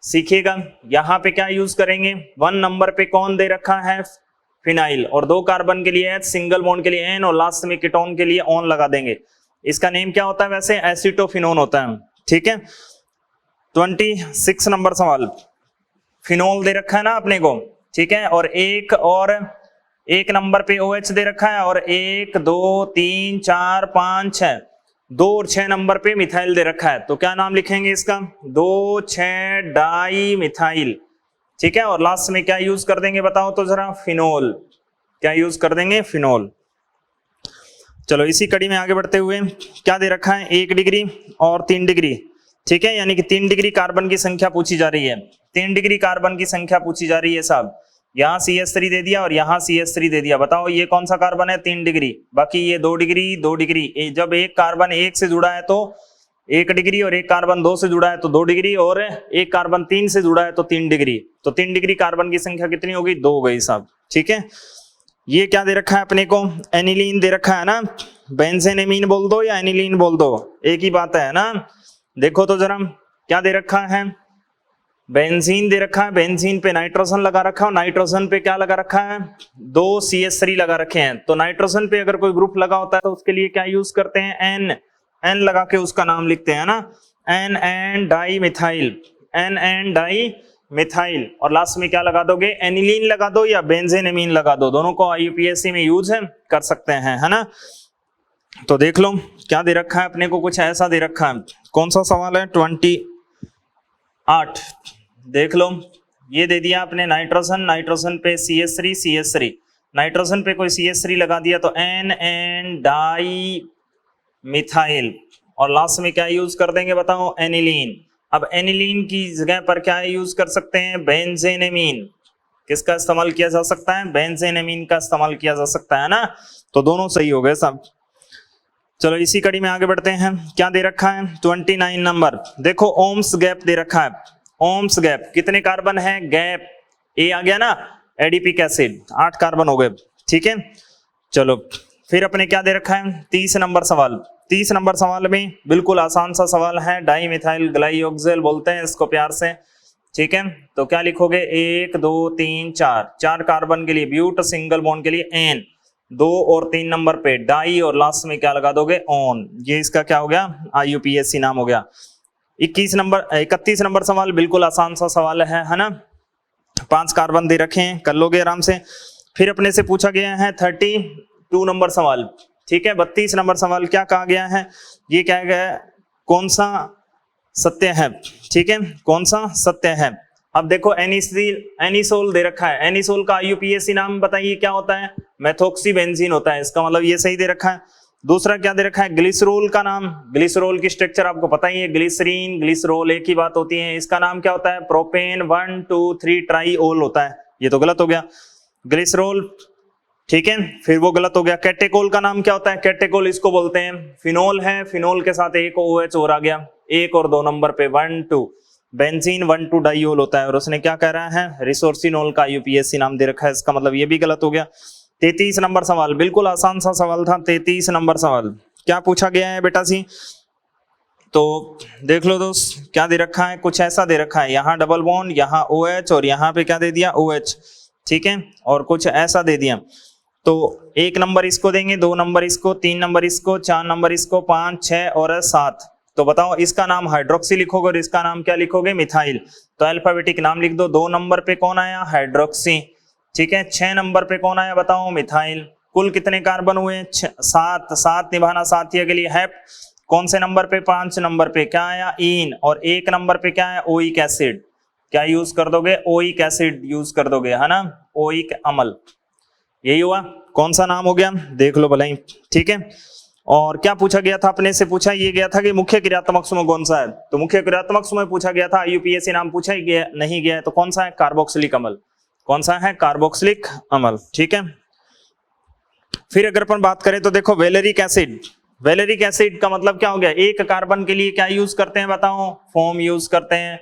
सीखिएगा। यहाँ पे क्या यूज करेंगे, 1 नंबर पे कौन दे रखा है, फिनाइल, और 2 कार्बन के लिए H, सिंगल बॉन्ड के लिए N, और लास्ट में कीटोन के लिए ऑन लगा देंगे। इसका नेम क्या होता है वैसे, एसीटोफिनोन होता है, ठीक है। 26 नंबर सवाल, फिनोल दे रखा है ना अपने को, ठीक है। और एक नंबर पे OH दे रखा है, और 1 2 3 4 5 6, 2 और 6 नंबर पे मिथाइल दे रखा है। तो क्या नाम लिखेंगे इसका, 2 6 डाई मिथाइल, ठीक है। और लास्ट में क्या यूज कर देंगे बताओ तो जरा, फिनोल, क्या यूज कर देंगे, फिनोल। चलो इसी कड़ी में आगे बढ़ते हुए, क्या दे रखा है, 1 डिग्री और 3 डिग्री, ठीक है। यानी कि 3 डिग्री कार्बन की संख्या पूछी जा रही है, 3 डिग्री कार्बन की संख्या पूछी जा रही है साहब। यहाँ CH3 दे दिया और यहाँ CH3 दे दिया, बताओ ये कौन सा कार्बन है, 3 डिग्री, बाकी ये 2 डिग्री 2 डिग्री। जब एक कार्बन 1 से जुड़ा है तो 1 डिग्री, और एक कार्बन 2 से जुड़ा है तो 2 डिग्री, और एक कार्बन 3 से जुड़ा है तो 3 डिग्री। तो 3 डिग्री कार्बन की संख्या कितनी होगी, 2 हो गई साहब, ठीक है। ये क्या दे रखा है अपने को, एनिलीन दे रखा है ना, बेंजीन एमीन बोल दो या एनिलीन बोल दो, एक ही बात है ना। देखो तो जरा क्या दे रखा है, बेंजीन दे रखा है, बेंजीन पे नाइट्रोजन लगा रखा है, नाइट्रोजन पे क्या लगा रखा है, 2 CH3 लगा रखे हैं। तो नाइट्रोजन पे अगर कोई ग्रुप लगा होता है तो उसके लिए क्या यूज करते हैं, N लगा के उसका नाम लिखते हैं ना, N di methyl, N di methyl. और लास्ट में क्या लगा दोगे, एनिलीन लगा दो या बेंजीन एमीन लगा दो, दोनों को IUPAC में यूज है कर सकते हैं, है ना। तो देख लो क्या दे रखा है अपने को, कुछ ऐसा दे रखा है। कौन सा सवाल है? 28। देख लो ये दे दिया अपने नाइट्रोजन, नाइट्रोजन पे CH3 CH3, नाइट्रोजन पे कोई CH3 लगा दिया तो NN डाई मिथाइल, और लास्ट में क्या यूज कर देंगे बताओ? एनिलीन। अब एनिलीन की जगह पर क्या यूज कर सकते हैं? बेंजेनेमीन। किसका इस्तेमाल किया जा सकता है? बेंजेनेमीन का इस्तेमाल किया जा सकता है ना। तो दोनों सही हो गए सब। चलो इसी कड़ी में आगे बढ़ते हैं। क्या दे रखा है? 29 नंबर। देखो ओम्स गैप दे रखा है। ओम्स गैप कितने कार्बन है? गैप ए आ गया ना, एडिपिक एसिड 8 कार्बन हो गए। ठीक है, चलो फिर अपने क्या दे रखा है? 30 नंबर सवाल। 30 नंबर सवाल में बिल्कुल आसान सा सवाल है, डाई मिथाइल ग्लाइऑक्सिल बोलते हैं इसको प्यार से। ठीक है, तो क्या लिखोगे? 1 2 3 4, 4 कार्बन के लिए ब्यूट, सिंगल बॉन्ड के लिए एन, 2 और 3 नंबर पे डाई, और लास्ट में क्या लगा दोगे? ऑन। ये इसका क्या हो गया? IUPAC नाम हो गया। 31 नंबर सवाल बिल्कुल आसान सा सवाल है ना। 5 कार्बन दे रखे हैं, कर लोगे आराम से। फिर अपने से पूछा गया है 32 नंबर सवाल। ठीक है, 32 नंबर सवाल क्या कहा गया है? ये क्या गया? कौन सा सत्य है? ठीक है, कौन सा सत्य है? अब देखो एनिसोल दे रखा है। एनिसोल का IUPAC नाम बताइए क्या होता है? मेथोक्सीबेंजीन होता है, इसका मतलब ये सही दे रखा है। दूसरा क्या दे रखा है? ग्लिसरोल का नाम। ग्लिसरोल की स्ट्रक्चर आपको पता ही है, ग्लिसरीन ग्लिसरोल एक ही बात होती है। इसका नाम क्या होता है? प्रोपेन 1 2 3 ट्राईओल होता है। ये तो गलत हो गया, ग्लिसरोल। ठीक है, फिर वो गलत हो गया। कैटेकोल का नाम क्या होता है? कैटेकोल इसको बोलते हैं। फिनोल है, फिनोल के साथ एक OH और आ गया, 1 और 2 नंबर पे 1 2, बेंजीन 1 2 डाइओल होता है। और उसने क्या कह रहा है? रिसोर्सिनोल का IUPAC नाम दे रखा है, इसका मतलब ये भी गलत हो गया। 33 नंबर सवाल बिल्कुल आसान सा सवाल था। 33 नंबर सवाल क्या पूछा गया है बेटा सी? तो देख लो दोस्त क्या दे रखा है, कुछ ऐसा दे रखा है, यहाँ डबल बॉन्ड, यहाँ OH और यहाँ पे क्या दे दिया? OH। ठीक है, और कुछ ऐसा दे दिया। तो 1 नंबर इसको देंगे, 2 नंबर इसको, 3 नंबर इसको, 4 नंबर इसको, 5 6 और 7। तो बताओ इसका नाम हाइड्रोक्सी लिखोगे और इसका नाम क्या लिखोगे? मिथाइल। तो अल्फाबेटिक नाम लिख दो। 2 नंबर पे कौन आया? हाइड्रोक्सी। ठीक है, 6 नंबर पे कौन आया बताओ? मिथाइल। कुल कितने कार्बन हुए? 7। 7 निभाना साथिया के लिए हेप। कौन से नंबर पे? 5 नंबर पे क्या आया? ईन। और 1 नंबर पे क्या है? Oic acid. क्या यूज कर दोगे? ओइक एसिड यूज कर दोगे, है ना, ओइक अम्ल। यही हुआ। कौन सा नाम हो गया? देख लो भलाई। ठीक है, और क्या पूछा गया था अपने से? पूछा ये गया था कि मुख्य क्रियात्मक समूह कौन सा है। तो मुख्य क्रियात्मक समूह पूछा गया था, IUPAC नाम पूछा ही गया नहीं गया है, तो कौन सा है? कार्बोक्सिलिक अम्ल। कौन सा है? कार्बोक्सिलिक अम्ल। ठीक है, फिर अगर अपन बात करें तो देखो वेलेरिक एसिड। वेलेरिक एसिड का मतलब क्या हो गया? 1 कार्बन के लिए क्या यूज करते हैं बताओ? फोम यूज करते हैं।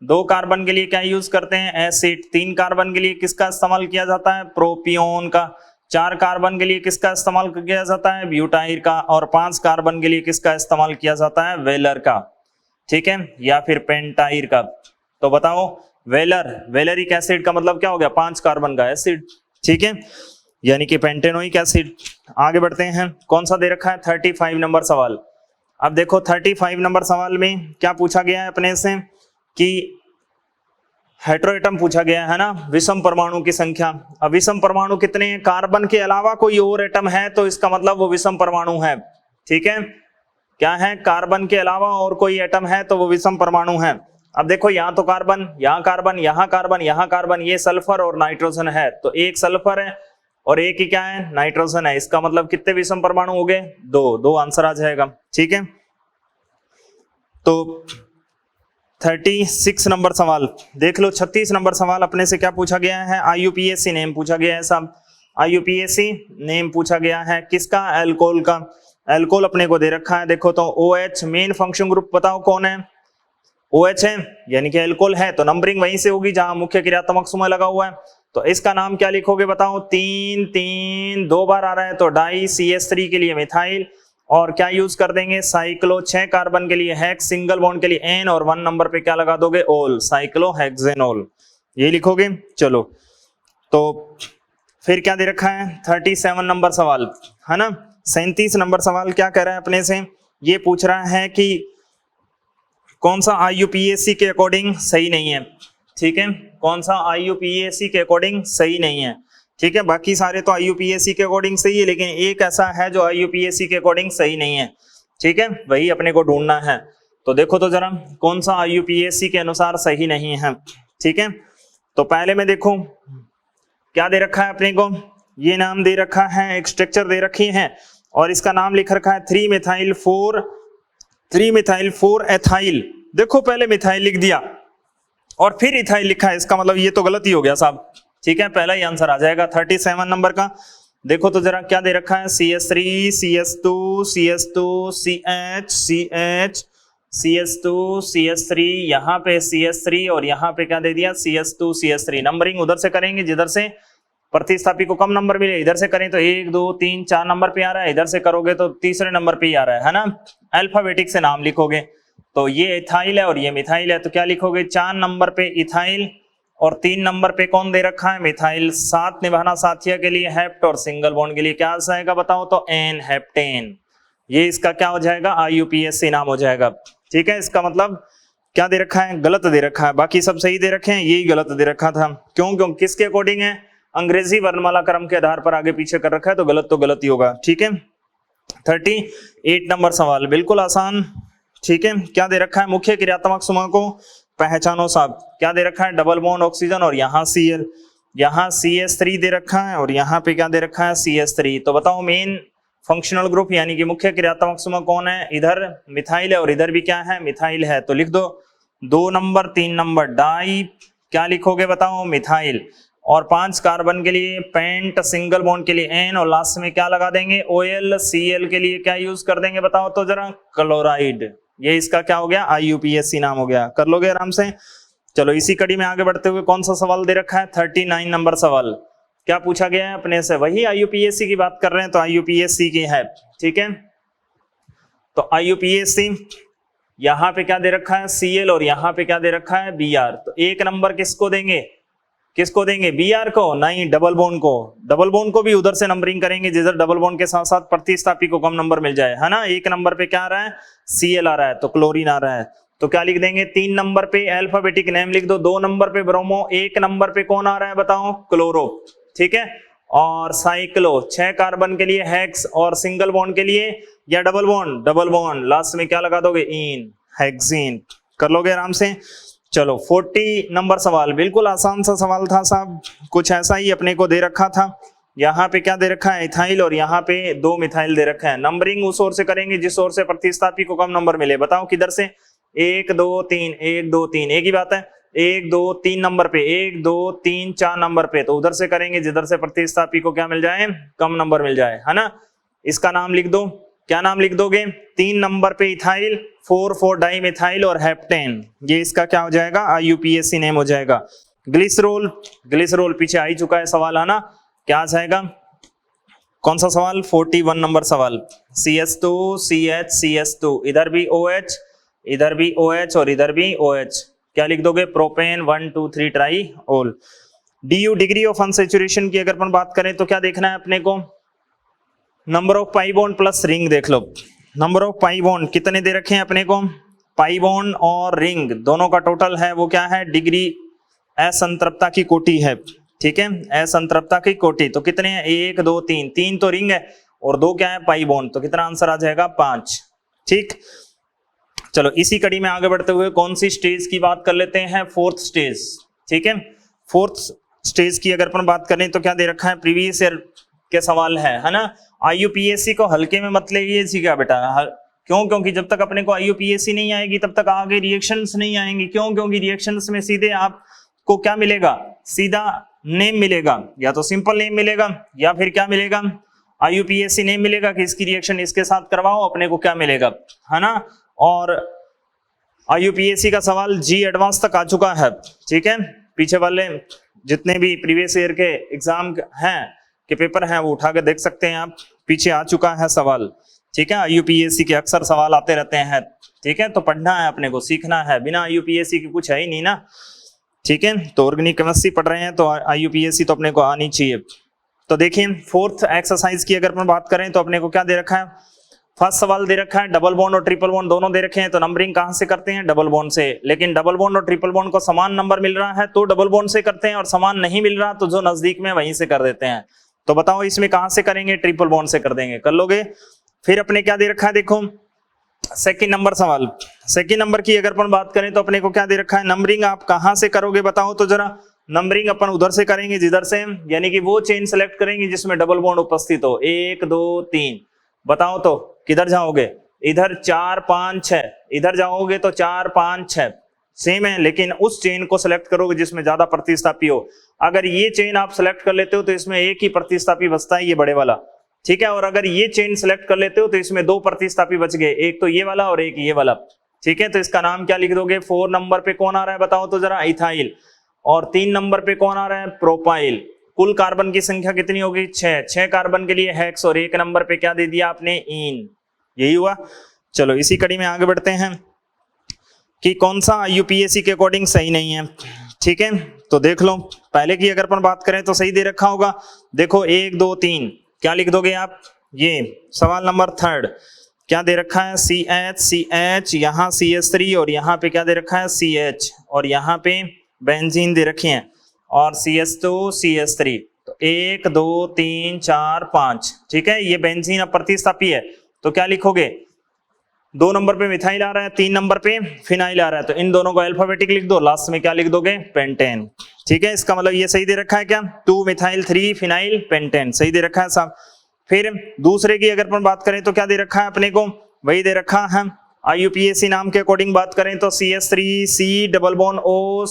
2 कार्बन के लिए क्या यूज करते हैं? एसिड। 3 कार्बन के लिए किसका इस्तेमाल किया जाता है? प्रोपियोन का। 4 कार्बन के लिए किसका इस्तेमाल किया जाता है? ब्यूटाइल का। और 5 कार्बन के लिए किसका इस्तेमाल किया जाता है? वेलर का। ठीक है, या फिर पेंटाइर का। तो बताओ वेलेरिक एसिड का मतलब क्या हो गया? 5 कार्बन का एसिड। ठीक है, यानी कि पेंटेनोइक एसिड। आगे बढ़ते हैं, कौन सा दे रखा है? 35 नंबर सवाल। अब देखो 35 नंबर सवाल में क्या पूछा गया है अपने से कि हेटेरोएटम पूछा गया है ना, विषम परमाणु की संख्या। अब विषम परमाणु कितने हैं? कार्बन के अलावा कोई और एटम है तो इसका मतलब वो विषम परमाणु है। ठीक है, क्या है? कार्बन के अलावा और कोई एटम है तो वो विषम परमाणु है। अब देखो यहाँ तो कार्बन, यहाँ कार्बन, यहाँ कार्बन, यहाँ कार्बन, ये सल्फर और नाइट्रोजन है, तो एक सल्फर है और एक ही क्या है? नाइट्रोजन है। इसका मतलब कितने विषम परमाणु हो गए? 2 आंसर आ जाएगा। ठीक है, तो 36 नंबर सवाल देख लो। 36 नंबर सवाल अपने से क्या पूछा गया है? IUPAC नेम पूछा गया है सब। IUPAC नेम पूछा गया है किसका? एल्कोहल का। एल्कोहल अपने को दे रखा है, देखो तो OH। मेन फंक्शन ग्रुप बताओ कौन है? OH है, यानी कि एल्कोहल है, तो नंबरिंग वहीं से होगी जहां मुख्य क्रियात्मक समूह लगा हुआ है। तो इसका नाम क्या लिखोगे बताओ? 3 3 2 बार आ रहा है तो डाई, CH3 के लिए मिथाइल, और क्या यूज कर देंगे? साइक्लो। 6 कार्बन के लिए हेक्स, सिंगल बॉन्ड के लिए एन, और 1 नंबर पे क्या लगा दोगे? ओल, साइक्लोहेक्सेनोल। ये लिखोगे। चलो, तो फिर क्या दे रखा है? 37 नंबर सवाल, है ना। 37 नंबर सवाल क्या कह रहा है अपने से? ये पूछ रहा है कि कौन सा IUPAC के अकॉर्डिंग सही नहीं है। ठीक है, कौन सा IUPAC के अकॉर्डिंग सही नहीं है? ठीक है, बाकी सारे तो IUPAC के अकॉर्डिंग सही है, लेकिन एक ऐसा है जो IUPAC के अकॉर्डिंग सही नहीं है। ठीक है, वही अपने को ढूंढना है। तो देखो तो जरा कौन सा IUPAC के अनुसार सही नहीं है। ठीक है, तो पहले में देखो क्या दे रखा है अपने को, ये नाम दे रखा है, एक स्ट्रक्चर दे रखी है और इसका नाम लिख रखा है 3-methyl-4 एथाइल। देखो पहले मिथाइल लिख दिया और फिर इथाइल लिखा है, इसका मतलब ये तो गलत ही हो गया साहब। ठीक है, पहला ही आंसर आ जाएगा 37 नंबर का। देखो तो जरा क्या दे रखा है, CH3 CH2 CH2 CH CH CH2 CH3, यहाँ पे CH3 और यहाँ पे क्या दे दिया CH2 CH3। नंबरिंग उधर से करेंगे जिधर से प्रतिस्थापी को कम नंबर मिले, इधर से करें तो 1 2 3 4 नंबर पे आ रहा है, इधर से करोगे तो तीसरे नंबर पे ही आ रहा है ना। अल्फाबेटिक से नाम लिखोगे तो ये इथाइल है और ये मिथाइल है, तो क्या लिखोगे 4 नंबर पे इथाइल और 3 नंबर पे कौन दे रखा है मिथाइल। साथ निभाना साथिया के लिए हेप्ट और सिंगल बॉन्ड के लिए क्या आएगा बताओ तो एन हेप्टेन। ये इसका क्या हो जाएगा IUPAC नाम हो जाएगा। ठीक है, इसका मतलब क्या दे रखा है, गलत दे रखा है, बाकी सब सही दे रखे हैं, यही गलत दे रखा था। क्यों किसके अकॉर्डिंग है, अंग्रेजी वर्णमाला क्रम के आधार पर आगे पीछे कर रखा है, तो गलत ही होगा। ठीक है, 38 नंबर सवाल बिल्कुल आसान। ठीक है, क्या दे रखा है, मुख्य क्रियात्मक समूह को पहचानो साहब। क्या दे रखा है, डबल बॉन्ड ऑक्सीजन और यहाँ Cl, यहाँ CH3 दे रखा है और यहाँ पे क्या दे रखा है CH3। तो बताओ मेन फंक्शनल ग्रुप यानी कि मुख्य क्रियात्मक समूह कौन है, इधर मिथाइल है और इधर भी क्या है मिथाइल है। तो लिख दो 2 नंबर 3 नंबर डाई, क्या लिखोगे बताओ मिथाइल, और 5 कार्बन के लिए पेंट, सिंगल बॉन्ड के लिए N और लास्ट में क्या लगा देंगे OL, Cl के लिए क्या यूज कर देंगे बताओ तो जरा क्लोराइड। ये इसका क्या हो गया IUPAC नाम हो गया, कर लोगे आराम से। चलो इसी कड़ी में आगे बढ़ते हुए कौन सा सवाल दे रखा है, 39 नंबर सवाल। क्या पूछा गया है अपने से, वही IUPAC की बात कर रहे हैं तो IUPAC की है। ठीक है, तो IUPAC यहाँ पे क्या दे रखा है Cl और यहाँ पे क्या दे रखा है Br। तो 1 नंबर किसको देंगे Br को, नहीं डबल बॉन्ड को भी उधर से नंबरिंग करेंगे जिधर डबल बॉन्ड के साथ साथ प्रतिस्थापी को कम नंबर मिल जाए, है ना। 1 नंबर पे क्या आ रहा है Cl आ रहा है तो क्लोरीन आ रहा है, तो क्या लिख देंगे 3 नंबर पे अल्फाबेटिक नेम लिख दो, 2 नंबर पे ब्रोमो, 1 नंबर पे कौन आ रहा है बताओ क्लोरो। ठीक है, और साइक्लो 6 कार्बन के लिए हेक्स और सिंगल बॉन्ड के लिए या डबल बॉन्ड लास्ट में क्या लगा दोगे इन हेक्सीन। कर लोगे आराम से। चलो 40 नंबर सवाल बिल्कुल आसान सा सवाल था साहब, कुछ ऐसा ही अपने को दे रखा था। यहाँ पे क्या दे रखा है इथाइल और यहाँ पे 2 मिथाइल दे रखा है। नंबरिंग उस ओर से करेंगे जिस ओर से प्रतिस्थापी को कम नंबर मिले, बताओ किधर से 1 2 3 1 2 3, एक ही बात है 1 2 3 नंबर पे, 1 2 3 4 नंबर पे, तो उधर से करेंगे जिधर से प्रतिस्थापी को क्या मिल जाए कम नंबर मिल जाए, है ना। इसका नाम लिख दो, क्या नाम लिख दोगे 3 नंबर पे इथाइल, 4 डाई मिथाइल और हेप्टेन, ये इसका क्या हो जाएगा IUPAC नेम हो जाएगा। ग्लिसरोल पीछे आ ही चुका है सवाल, है ना। क्या आ जाएगा, कौन सा सवाल 41 नंबर सवाल, CH2 CH CH2, इधर भी OH, इधर भी OH और इधर भी OH, क्या लिख दोगे प्रोपेन 1 2 3 ट्राई ओल। DU डिग्री ऑफ अनसैचुरेशन की अगर अपन बात करें तो क्या देखना है अपने को, number of pi bond plus ring देख लो। नंबर ऑफ पाई बॉन्ड कितने दे रखे हैं अपने को, पाई बॉन्ड और रिंग दोनों का टोटल है वो क्या है डिग्री असंतृप्तता की कोटि है। ठीक है, असंतृप्तता की कोटि, तो कितने हैं 1 2 3, 3 तो रिंग है और 2 क्या है पाई बॉन्ड, तो कितना आंसर आ जाएगा 5। ठीक, चलो इसी कड़ी में आगे बढ़ते हुए कौन सी स्टेज की बात कर लेते हैं, 4th स्टेज। ठीक है, 4th स्टेज की अगर अपन बात करें तो क्या दे रखा है, प्रीवियस ईयर के सवाल है ना। IUPAC को हल्के में मत लीजिएगा बेटा, क्योंकि जब तक अपने को IUPAC नहीं आएगी तब तक आगे रिएक्शंस नहीं आएंगी। क्योंकि रिएक्शंस में सीधे आपको क्या मिलेगा, सीधा नेम मिलेगा, या तो सिंपल नेम मिलेगा या फिर क्या मिलेगा IUPAC नेम मिलेगा कि इसकी रिएक्शन इसके साथ करवाओ, अपने को क्या मिलेगा, है ना। और IUPAC का सवाल G एडवांस तक आ चुका है। ठीक है, पीछे वाले जितने भी प्रीवियस ईयर के एग्जाम हैं के पेपर हैं वो उठा के देख सकते हैं आप, पीछे आ चुका है सवाल। ठीक है, IUPAC के अक्सर सवाल आते रहते हैं। ठीक है, तो पढ़ना है अपने को, सीखना है, बिना IUPAC के कुछ है ही नहीं ना। ठीक है, तो ऑर्गेनिक केमिस्ट्री पढ़ रहे हैं तो IUPAC तो अपने को आनी चाहिए। तो देखिए 4th एक्सरसाइज की अगर अपन बात करें तो अपने को क्या दे रखा है, फर्स्ट सवाल दे रखा है डबल बॉन्ड और ट्रिपल बॉन्ड दोनों दे रखे हैं, तो नंबरिंग कहां से करते हैं? डबल बॉन्ड से। लेकिन डबल बॉन्ड और ट्रिपल बॉन्ड को समान नंबर मिल रहा है तो डबल बॉन्ड से करते हैं, और समान नहीं मिल रहा तो जो नजदीक में वहीं से कर देते हैं। तो बताओ इसमें कहां से करेंगे? ट्रिपल बॉन्ड से कर देंगे। कर लोगे? फिर अपने क्या दे रखा है देखो, सेकंड नंबर सवाल। सेकंड नंबर की अगर अपन बात करें तो अपने को क्या दे रखा है? नंबरिंग आप कहां से करोगे बताओ तो जरा। नंबरिंग अपन उधर से करेंगे जिधर से, यानी कि वो चेन सेलेक्ट करेंगे जिसमें डबल बॉन्ड उपस्थित हो। 1 2 3 बताओ तो किधर जाओगे? इधर 4 5 6, इधर जाओगे तो 4 5 6 सेम है, लेकिन उस चेन को सिलेक्ट करोगे जिसमें ज्यादा प्रतिस्थापी हो। अगर ये चेन आप सिलेक्ट कर लेते हो तो इसमें एक ही प्रतिस्थापी बचता है, ये बड़े वाला, ठीक है। और अगर ये चेन सिलेक्ट कर लेते हो तो इसमें 2 प्रतिस्थापी बच गए, एक तो ये वाला और एक ये वाला, ठीक है। तो इसका नाम क्या लिख दोगे? 4 नंबर पे कौन आ रहा है बताओ तो जरा? इथाइल। और 3 नंबर पे कौन आ रहा है? प्रोपाइल। कुल कार्बन की संख्या कितनी होगी? 6 कार्बन के लिए हेक्स, और 1 नंबर पे क्या दे दिया आपने? इन। यही हुआ। चलो इसी कड़ी में आगे बढ़ते हैं कि कौन सा यूपीएससी के अकॉर्डिंग सही नहीं है, ठीक है। तो देख लो, पहले की अगर अपन बात करें तो सही दे रखा होगा। देखो 1 2 3 क्या लिख दोगे आप? ये सवाल नंबर 3 क्या दे रखा है? CH यहाँ CH3 और यहाँ पे क्या दे रखा है? CH, और यहाँ पे बेंजीन दे रखी है, और CH2 CH3। तो 1 2 3 4 5, ठीक है। ये बेंजीन अब प्रतिस्थापी है, तो क्या लिखोगे? 2 नंबर पे मिथाइल आ रहा है, 3 नंबर पे फिनाइल आ रहा है, तो इन दोनों को अल्फाबेटिक लिख दो। लास्ट में क्या लिख दोगे? पेंटेन, ठीक है। इसका मतलब ये सही दे रखा है क्या? 2 मिथाइल 3 फिनाइल पेंटेन, सही दे रखा है साहब। फिर दूसरे की अगर अपन बात करें तो क्या दे रखा है अपने को? वही दे रखा है। IUPAC नाम के अकॉर्डिंग बात करें तो CH3 C double bond O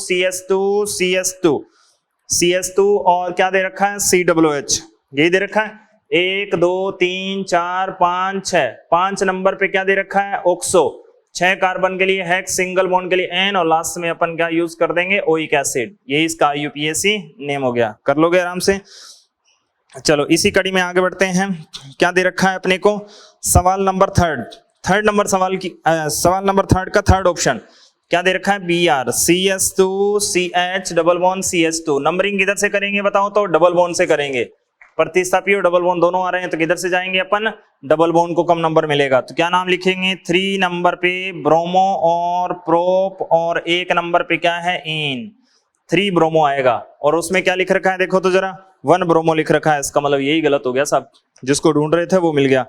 CH2 और क्या दे रखा है? COOH, यही दे रखा है। 1 2 3 4 5 6, 5 नंबर पे क्या दे रखा है? ऑक्सो। 6 कार्बन के लिए हेक्स, सिंगल बॉन्ड के लिए N, और लास्ट में अपन क्या यूज कर देंगे? Oic acid. यही इसका IUPAC नेम हो गया। कर लोगे आराम से। चलो इसी कड़ी में आगे बढ़ते हैं। क्या दे रखा है अपने को? सवाल नंबर 3 नंबर सवाल नंबर 3 का 3rd ऑप्शन क्या दे रखा है? Br CH2 CH double bond CH2। Numbering किधर से करेंगे बताओ तो? डबल बॉन्ड से करेंगे। प्रतिस्थापी और डबल बॉन्ड दोनों आ रहे हैं, तो किधर से जाएंगे अपन? डबल बॉन्ड को कम नंबर मिलेगा, तो क्या नाम लिखेंगे? 3 नंबर पे ब्रोमो और प्रोप, और 1 नंबर पे क्या है? इन। 3 ब्रोमो आएगा, और उसमें क्या लिख रखा है देखो तो जरा? 1 ब्रोमो लिख रखा है। इसका मतलब यही गलत हो गया साहब, जिसको ढूंढ रहे थे वो मिल गया।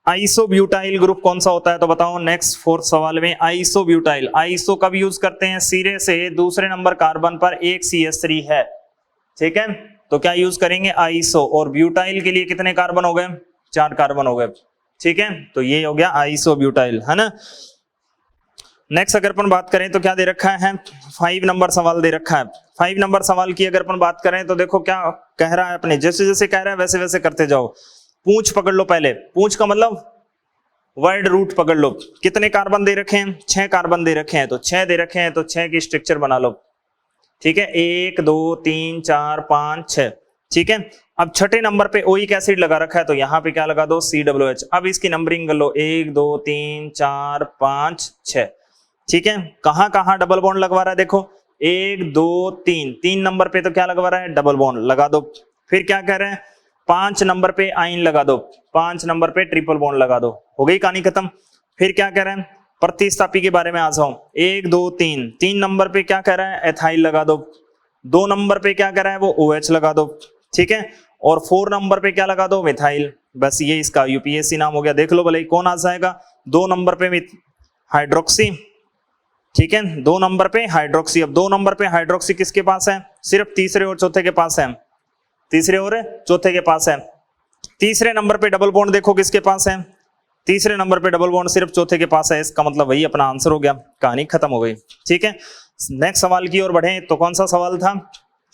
आइसोब्यूटाइल ग्रुप कौन सा होता है तो बताओ? नेक्स्ट 4th सवाल में आइसोब्यूटाइल। आइसो कब यूज करते हैं? सिरे से दूसरे नंबर कार्बन पर एक CH3 है, ठीक है, तो क्या यूज करेंगे? आइसो। और ब्यूटाइल के लिए कितने कार्बन हो गए? 4 कार्बन हो गए, ठीक है। तो ये हो गया आइसोब्यूटाइल, है ना। नेक्स्ट अगर अपन बात करें तो क्या दे रखा है? 5 नंबर सवाल दे रखा है। 5 नंबर सवाल की अगर अपन बात करें तो देखो क्या कह रहा है अपने? जैसे जैसे कह रहा है वैसे वैसे करते जाओ। पूंछ पकड़ लो पहले। पूंछ का मतलब वर्ड रूट पकड़ लो। कितने कार्बन दे रखे हैं? 6 कार्बन दे रखे हैं, तो 6 दे रखे हैं तो 6 की स्ट्रक्चर बना लो, ठीक है। 1 2 3 4 5 6, ठीक है। अब छठे नंबर पे ओइक एसिड लगा रखा है, तो यहाँ पे क्या लगा दो? COOH। अब इसकी नंबरिंग कर लो, 1 2 3 4 5 6, ठीक है। कहाँ कहाँ डबल बॉन्ड लगवा रहा है देखो? 1 2 3 नंबर पे तो क्या लगवा रहा है? डबल बॉन्ड लगा दो। फिर क्या कह रहे हैं? 5 नंबर पे आइन लगा दो, 5 नंबर पे ट्रिपल बॉन्ड लगा दो। हो गई कहानी खत्म। फिर क्या कह रहे हैं? प्रतिस्थापी के बारे में आ जाओ। 1 2 3 नंबर पे क्या कह रहा है? एथाइल लगा दो। 2 नंबर पे क्या कह रहा है? वो OH लगा दो, ठीक है। और 4 नंबर पे क्या लगा दो? मिथाइल। बस ये इसका UPSC नाम हो गया। देख लो भले कौन आ जाएगा। 2 नंबर पे हाइड्रोक्सी, ठीक है। 2 नंबर पे हाइड्रोक्सी। अब 2 नंबर पे हाइड्रोक्सी किसके पास है? सिर्फ तीसरे और चौथे के पास है। तीसरे और चौथे के पास है। तीसरे नंबर पे डबल बॉन्ड देखो किसके पास है? तीसरे नंबर पे डबल बॉन्ड सिर्फ चौथे के पास है। इसका मतलब वही अपना आंसर हो गया। कहानी खत्म हो गई, ठीक है। नेक्स्ट सवाल की ओर बढ़े तो कौन सा सवाल था?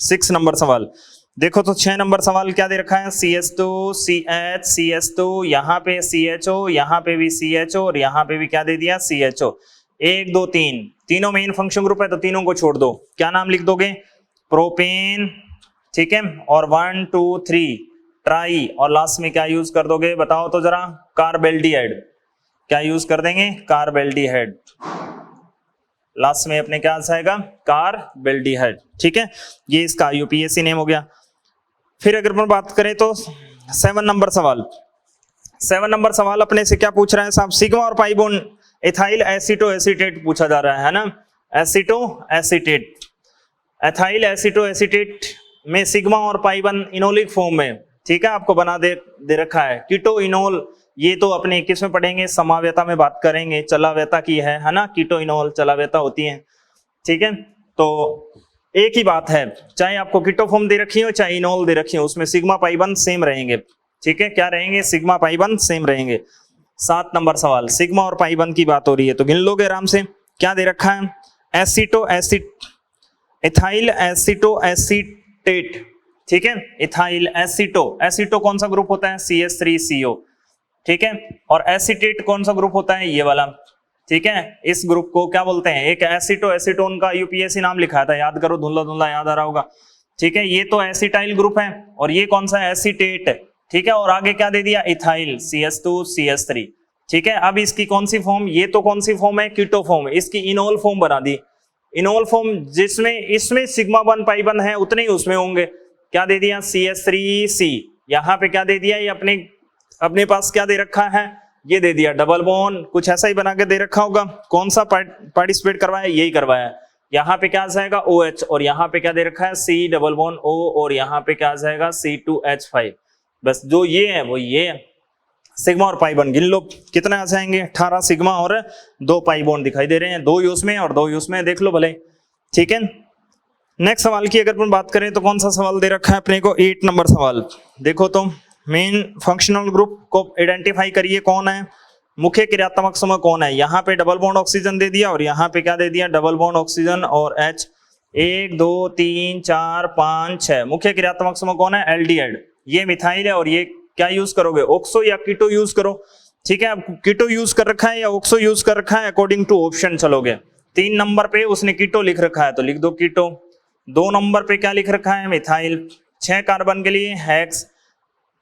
6 नंबर सवाल। देखो तो 6 नंबर सवाल क्या दे रखा है? CH2 CH CH2, यहाँ पे CHO, यहाँ पे भी CHO, और यहाँ पे भी क्या दे दिया? CHO। 1 2 3 तीनों मेन फंक्शन ग्रुप है, तो तीनों को छोड़ दो। क्या नाम लिख दोगे? प्रोपेन, ठीक है। और 1 2 3 ट्राई, और लास्ट में क्या यूज कर दोगे बताओ तो जरा? कार्बेल्डिहाइड। क्या यूज कर देंगे? कार्बेल्डिहाइड। लास्ट में अपने क्या आएगा? कार्बेल्डिहाइड, ठीक है। ये इसका UPSC नेम हो गया। फिर अगर अपन बात करें तो 7 नंबर सवाल। 7 नंबर सवाल अपने से क्या पूछ रहा है साहब, सिग्मा और pi bond ethyl aceto acetate पूछा जा रहा है ना, aceto acetate, ethyl aceto acetate में सिग्मा और पाई बॉन्ड इनोलिक फॉर्म में, ठीक है, आपको बना दे रखा है। कीटो इनोल, ये तो अपने 21 में पढ़ेंगे, समाव्यता में बात करेंगे, चलाव्यता की है ना, कीटो इनोल चलाव्यता होती है, ठीक है। तो एक ही बात है, चाहे आपको कीटो फॉर्म दे रखी हो चाहे इनोल दे रखी हो, उसमें सिग्मा पाई बॉन्ड सेम रहेंगे, ठीक है, क्या रहेंगे, सिग्मा पाई बॉन्ड सेम रहेंगे। 7 नंबर सवाल, सिग्मा और पाई बॉन्ड की बात हो रही है तो गिन लोगे आराम से, क्या दे रखा है, aceto acid, ethyl aceto acetate, ठीक है, इथाइल एसीटो, एसीटो कौन सा ग्रुप होता है, CH3CO, ठीक है, और एसीटेट कौन सा ग्रुप होता है, ये वाला, ठीक है, इस ग्रुप को क्या बोलते हैं, एक एसीटो एसीटोन का यूपीएससी नाम लिखा था, याद करो, धुंधला धुंधला याद आ रहा होगा, ठीक है, ये तो एसिटाइल ग्रुप है, और ये कौन सा है, एसीटेट, ठीक है, और आगे क्या दे दिया, इथाइल CH2CH3, ठीक है। अब इसकी कौन सी फॉर्म, ये तो कौन सी फॉर्म है, कीटो फॉर्म, इसकी इनोल फॉर्म बना दी, इनोल फॉर्म जिसमें इसमें सिग्मा बन पाई बन है उतने ही उसमें होंगे, क्या दे दिया, CH3C, यहाँ पे क्या दे दिया, ये अपने पास क्या दे रखा है, ये दे दिया डबल बॉन्ड, कुछ ऐसा ही बना के दे रखा होगा, कौन सा पार्टिसिपेट करवाया, यही करवाया, यहाँ पे क्या आ जाएगा OH, और यहाँ पे क्या दे रखा है, C डबल बॉन्ड O, और यहाँ पे क्या आ जाएगा C2H5, बस जो ये है वो ये है, सिग्मा और पाई बॉन्ड गिन लो कितने आ जाएंगे, 18 सिग्मा और 2 पाई बॉन्ड दिखाई दे रहे हैं, 2 यूज में और 2 यूज में, देख लो भले, ठीक है। नेक्स्ट सवाल की अगर अपन बात करें तो कौन सा सवाल दे रखा है अपने को, 8 नंबर सवाल, देखो तो, मेन फंक्शनल ग्रुप को आइडेंटिफाई करिए, कौन है, मुख्य क्रियात्मक समूह कौन है, यहाँ पे डबल बॉन्ड ऑक्सीजन दे दिया और यहाँ पे क्या दे दिया, डबल बॉन्ड ऑक्सीजन और H, 1 2 3 4 5 6, मुख्य क्रियात्मक समूह कौन है, एल्डिहाइड, ये मिथाइल है, और ये क्या यूज करोगे, ऑक्सो या कीटो यूज करो, ठीक है, अब कीटो यूज कर रखा है या ऑक्सो यूज कर रखा है, अकॉर्डिंग टू ऑप्शन चलोगे। 3 नंबर पे उसने कीटो लिख रखा है तो लिख दो कीटो, 2 नंबर पे क्या लिख रखा है, मिथाइल, 6 कार्बन के लिए हेक्स,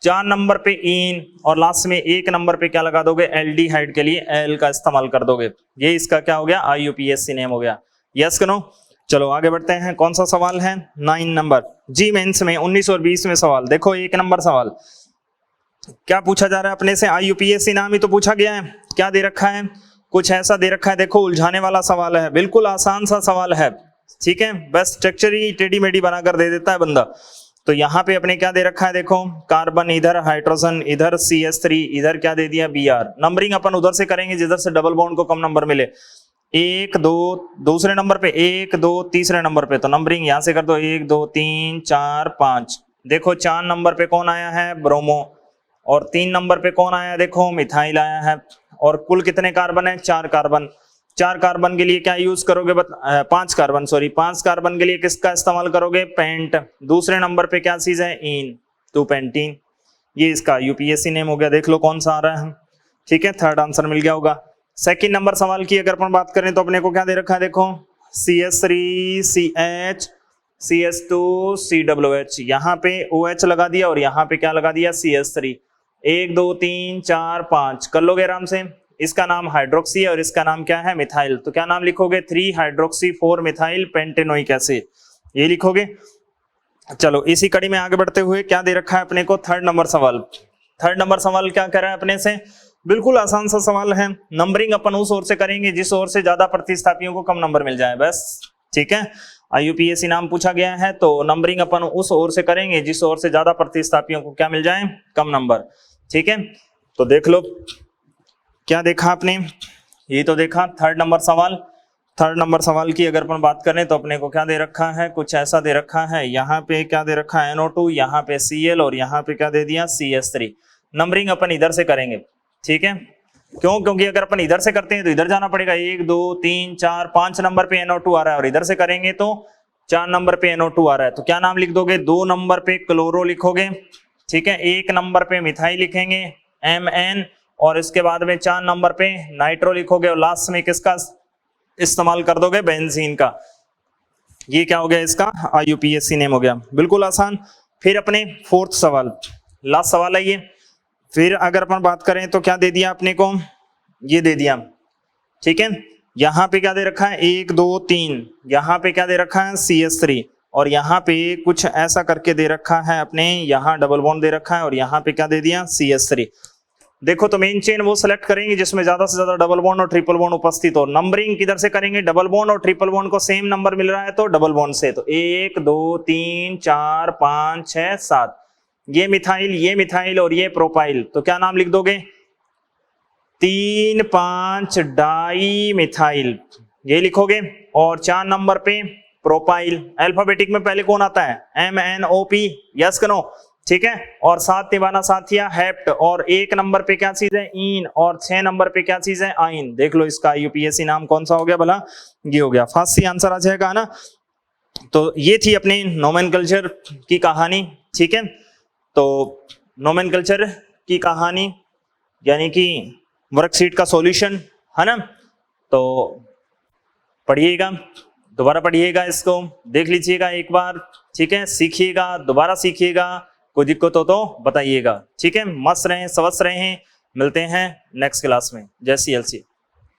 4 नंबर पे इन, और लास्ट में 1 नंबर पे क्या लगा दोगे, एल्डिहाइड के लिए एल का इस्तेमाल कर दोगे, ये इसका क्या हो गया, IUPAC नेम हो गया, यस करो। चलो आगे बढ़ते हैं, कौन सा सवाल है, 9 नंबर, जी मेंस में 19 और 20 में सवाल, देखो 1 नंबर सवाल क्या पूछा जा रहा है अपने से, IUPAC नाम ही तो पूछा गया है, क्या दे रखा है, कुछ ऐसा दे रखा है, देखो उलझाने वाला सवाल है, बिल्कुल आसान सा सवाल है, ठीक है, बस स्ट्रक्चर ही टेढ़ी मेढ़ी बनाकर दे देता है बंदा। तो यहाँ पे अपने क्या दे रखा है, देखो कार्बन इधर, हाइड्रोजन इधर, CH3 इधर, क्या दे दिया Br, नंबरिंग अपन उधर से करेंगे जिधर से डबल बॉन्ड को कम नंबर मिले, 1 2, दूसरे नंबर पे 1 2, तीसरे नंबर पे तो नंबरिंग यहाँ से कर दो, 1 2 3 4 5, देखो 4 नंबर पे कौन आया है, ब्रोमो, और 3 नंबर पे कौन आया, देखो मिथाइल आया है, और कुल कितने कार्बन है, 4 कार्बन, 4 कार्बन के लिए क्या यूज करोगे, 5 कार्बन, सॉरी 5 कार्बन के लिए किसका इस्तेमाल करोगे, पेंट, दूसरे नंबर पे क्या चीज है, इन, 2 पेंटीन, ये इसका UPAC नेम हो गया, देख लो कौन सा आ रहा है, ठीक है, थर्ड आंसर मिल गया होगा। सेकंड नंबर सवाल की अगर अपन बात करें तो अपने को क्या दे रखा है, देखो CH3CH CH2COH, यहाँ पे OH लगा दिया और यहाँ पे क्या लगा दिया, CH3, 1 2 3 4 5, कर लोगे आराम से, इसका नाम हाइड्रोक्सी है और इसका नाम क्या है, मिथाइल, तो क्या नाम लिखोगे, 3 हाइड्रोक्सी 4 मिथाइल पेंटेनोइक एसिड, ये लिखोगे। चलो इसी कड़ी में आगे बढ़ते हुए क्या दे रखा है अपने को, थर्ड नंबर सवाल, थर्ड नंबर सवाल क्या कर रहा है अपने से, बिल्कुल आसान सा सवाल है, नंबरिंग अपन उस ओर से करेंगे जिस ओर से ज्यादा प्रतिस्थापियों को कम नंबर मिल जाए, बस, ठीक है, IUPAC नाम पूछा गया है तो नंबरिंग अपन उस ओर से करेंगे जिस ओर से ज्यादा प्रतिस्थापियों को क्या मिल जाए, कम नंबर, ठीक है। तो देख लो क्या देखा आपने, ये तो देखा थर्ड नंबर सवाल, थर्ड नंबर सवाल की अगर अपन बात करें तो अपने को क्या दे रखा है, कुछ ऐसा दे रखा है, यहाँ पे क्या दे रखा है, NO2, यहाँ पे Cl और यहाँ पे क्या दे दिया, CH3, नंबरिंग अपन इधर से करेंगे, ठीक है, क्यों, क्योंकि अगर अपन इधर से करते हैं तो इधर जाना पड़ेगा, 1 2 3 4 5 नंबर पे NO2 आ रहा है, और इधर से करेंगे तो 4 नंबर पे NO2 आ रहा है, तो क्या नाम लिख दोगे, 2 नंबर पे क्लोरो लिखोगे, ठीक है, 1 नंबर पे मिथाइल लिखेंगे MN, और इसके बाद में 4 नंबर पे नाइट्रो लिखोगे, और लास्ट में किसका इस्तेमाल कर दोगे, बेंजीन का, ये क्या हो गया, इसका IUPAC नेम हो गया, बिल्कुल आसान। फिर अपने फोर्थ सवाल, लास्ट सवाल है ये, फिर अगर अपन बात करें तो क्या दे दिया अपने को, ये दे दिया, ठीक है, यहाँ पे क्या दे रखा है, 1 2 3, यहाँ पे क्या दे रखा है, CH3, और यहाँ पे कुछ ऐसा करके दे रखा है अपने, यहाँ डबल बॉन्ड दे रखा है और यहाँ पे क्या दे दिया, CH3, देखो तो मेन चेन वो सेलेक्ट करेंगे जिसमें ज्यादा से ज्यादा डबल बॉन्ड और ट्रिपल बॉन्ड उपस्थित हो। नंबरिंग किधर से करेंगे, डबल बॉन्ड और ट्रिपल बॉन्ड को सेम नंबर मिल रहा है तो डबल बॉन्ड से, तो 1 2 3 4 5 6 7, ये मिथाइल और ये प्रोपाइल, तो क्या नाम लिख दोगे, 3 5 डाई मिथाइल, ये लिखोगे। और 4 नंबर पे प्रोपाइल, अल्फाबेटिक में पहले कौन आता है, MNOP, यस करो, ठीक है। और साथ निभाना साथिया हेप्ट, और 1 नंबर पे क्या चीज है, इन, और 6 नंबर पे क्या चीज है, आइन। देख लो इसका यूपीएससी नाम कौन सा हो गया भला, ये हो गया, फास्ट सी आंसर आ जाएगा ना। तो ये थी अपनी नोमेनकल्चर की कहानी, ठीक है। तो नोमेनकल्चर की कहानी यानी कि वर्कशीट का सॉल्यूशन है ना, तो पढ़िएगा, दोबारा पढ़िएगा, इसको देख लीजिएगा एक बार, ठीक है, सीखिएगा, दोबारा सीखिएगा, कोई दिक्कत हो तो बताइएगा, ठीक है। मस्त रहें, स्वस्थ रहें, मिलते हैं नेक्स्ट क्लास में। जय श्री एलसी।